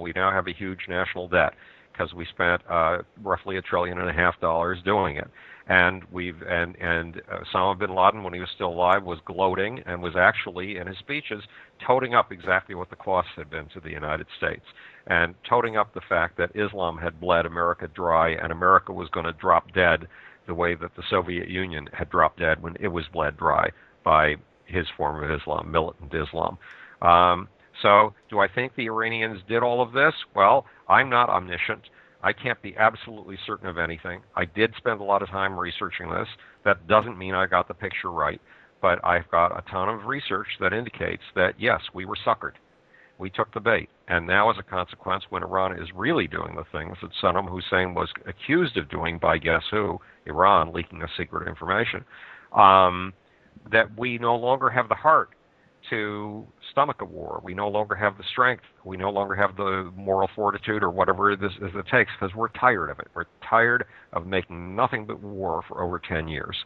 [SPEAKER 2] We now have a huge national debt because we spent roughly $1.5 trillion doing it. And Osama bin Laden, when he was still alive, was gloating and was actually, in his speeches, toting up exactly what the costs had been to the United States, and toting up the fact that Islam had bled America dry, and America was going to drop dead the way that the Soviet Union had dropped dead when it was bled dry by his form of Islam, militant Islam. So do I think the Iranians did all of this? Well, I'm not omniscient. I can't be absolutely certain of anything. I did spend a lot of time researching this. That doesn't mean I got the picture right, but I've got a ton of research that indicates that, yes, we were suckered. We took the bait. And now, as a consequence, when Iran is really doing the things that Saddam Hussein was accused of doing by guess who? Iran, leaking us secret information, that we no longer have the heart to stomach a war. We no longer have the strength. We no longer have the moral fortitude or whatever it takes, because we're tired of it. We're tired of making nothing but war for over 10 years.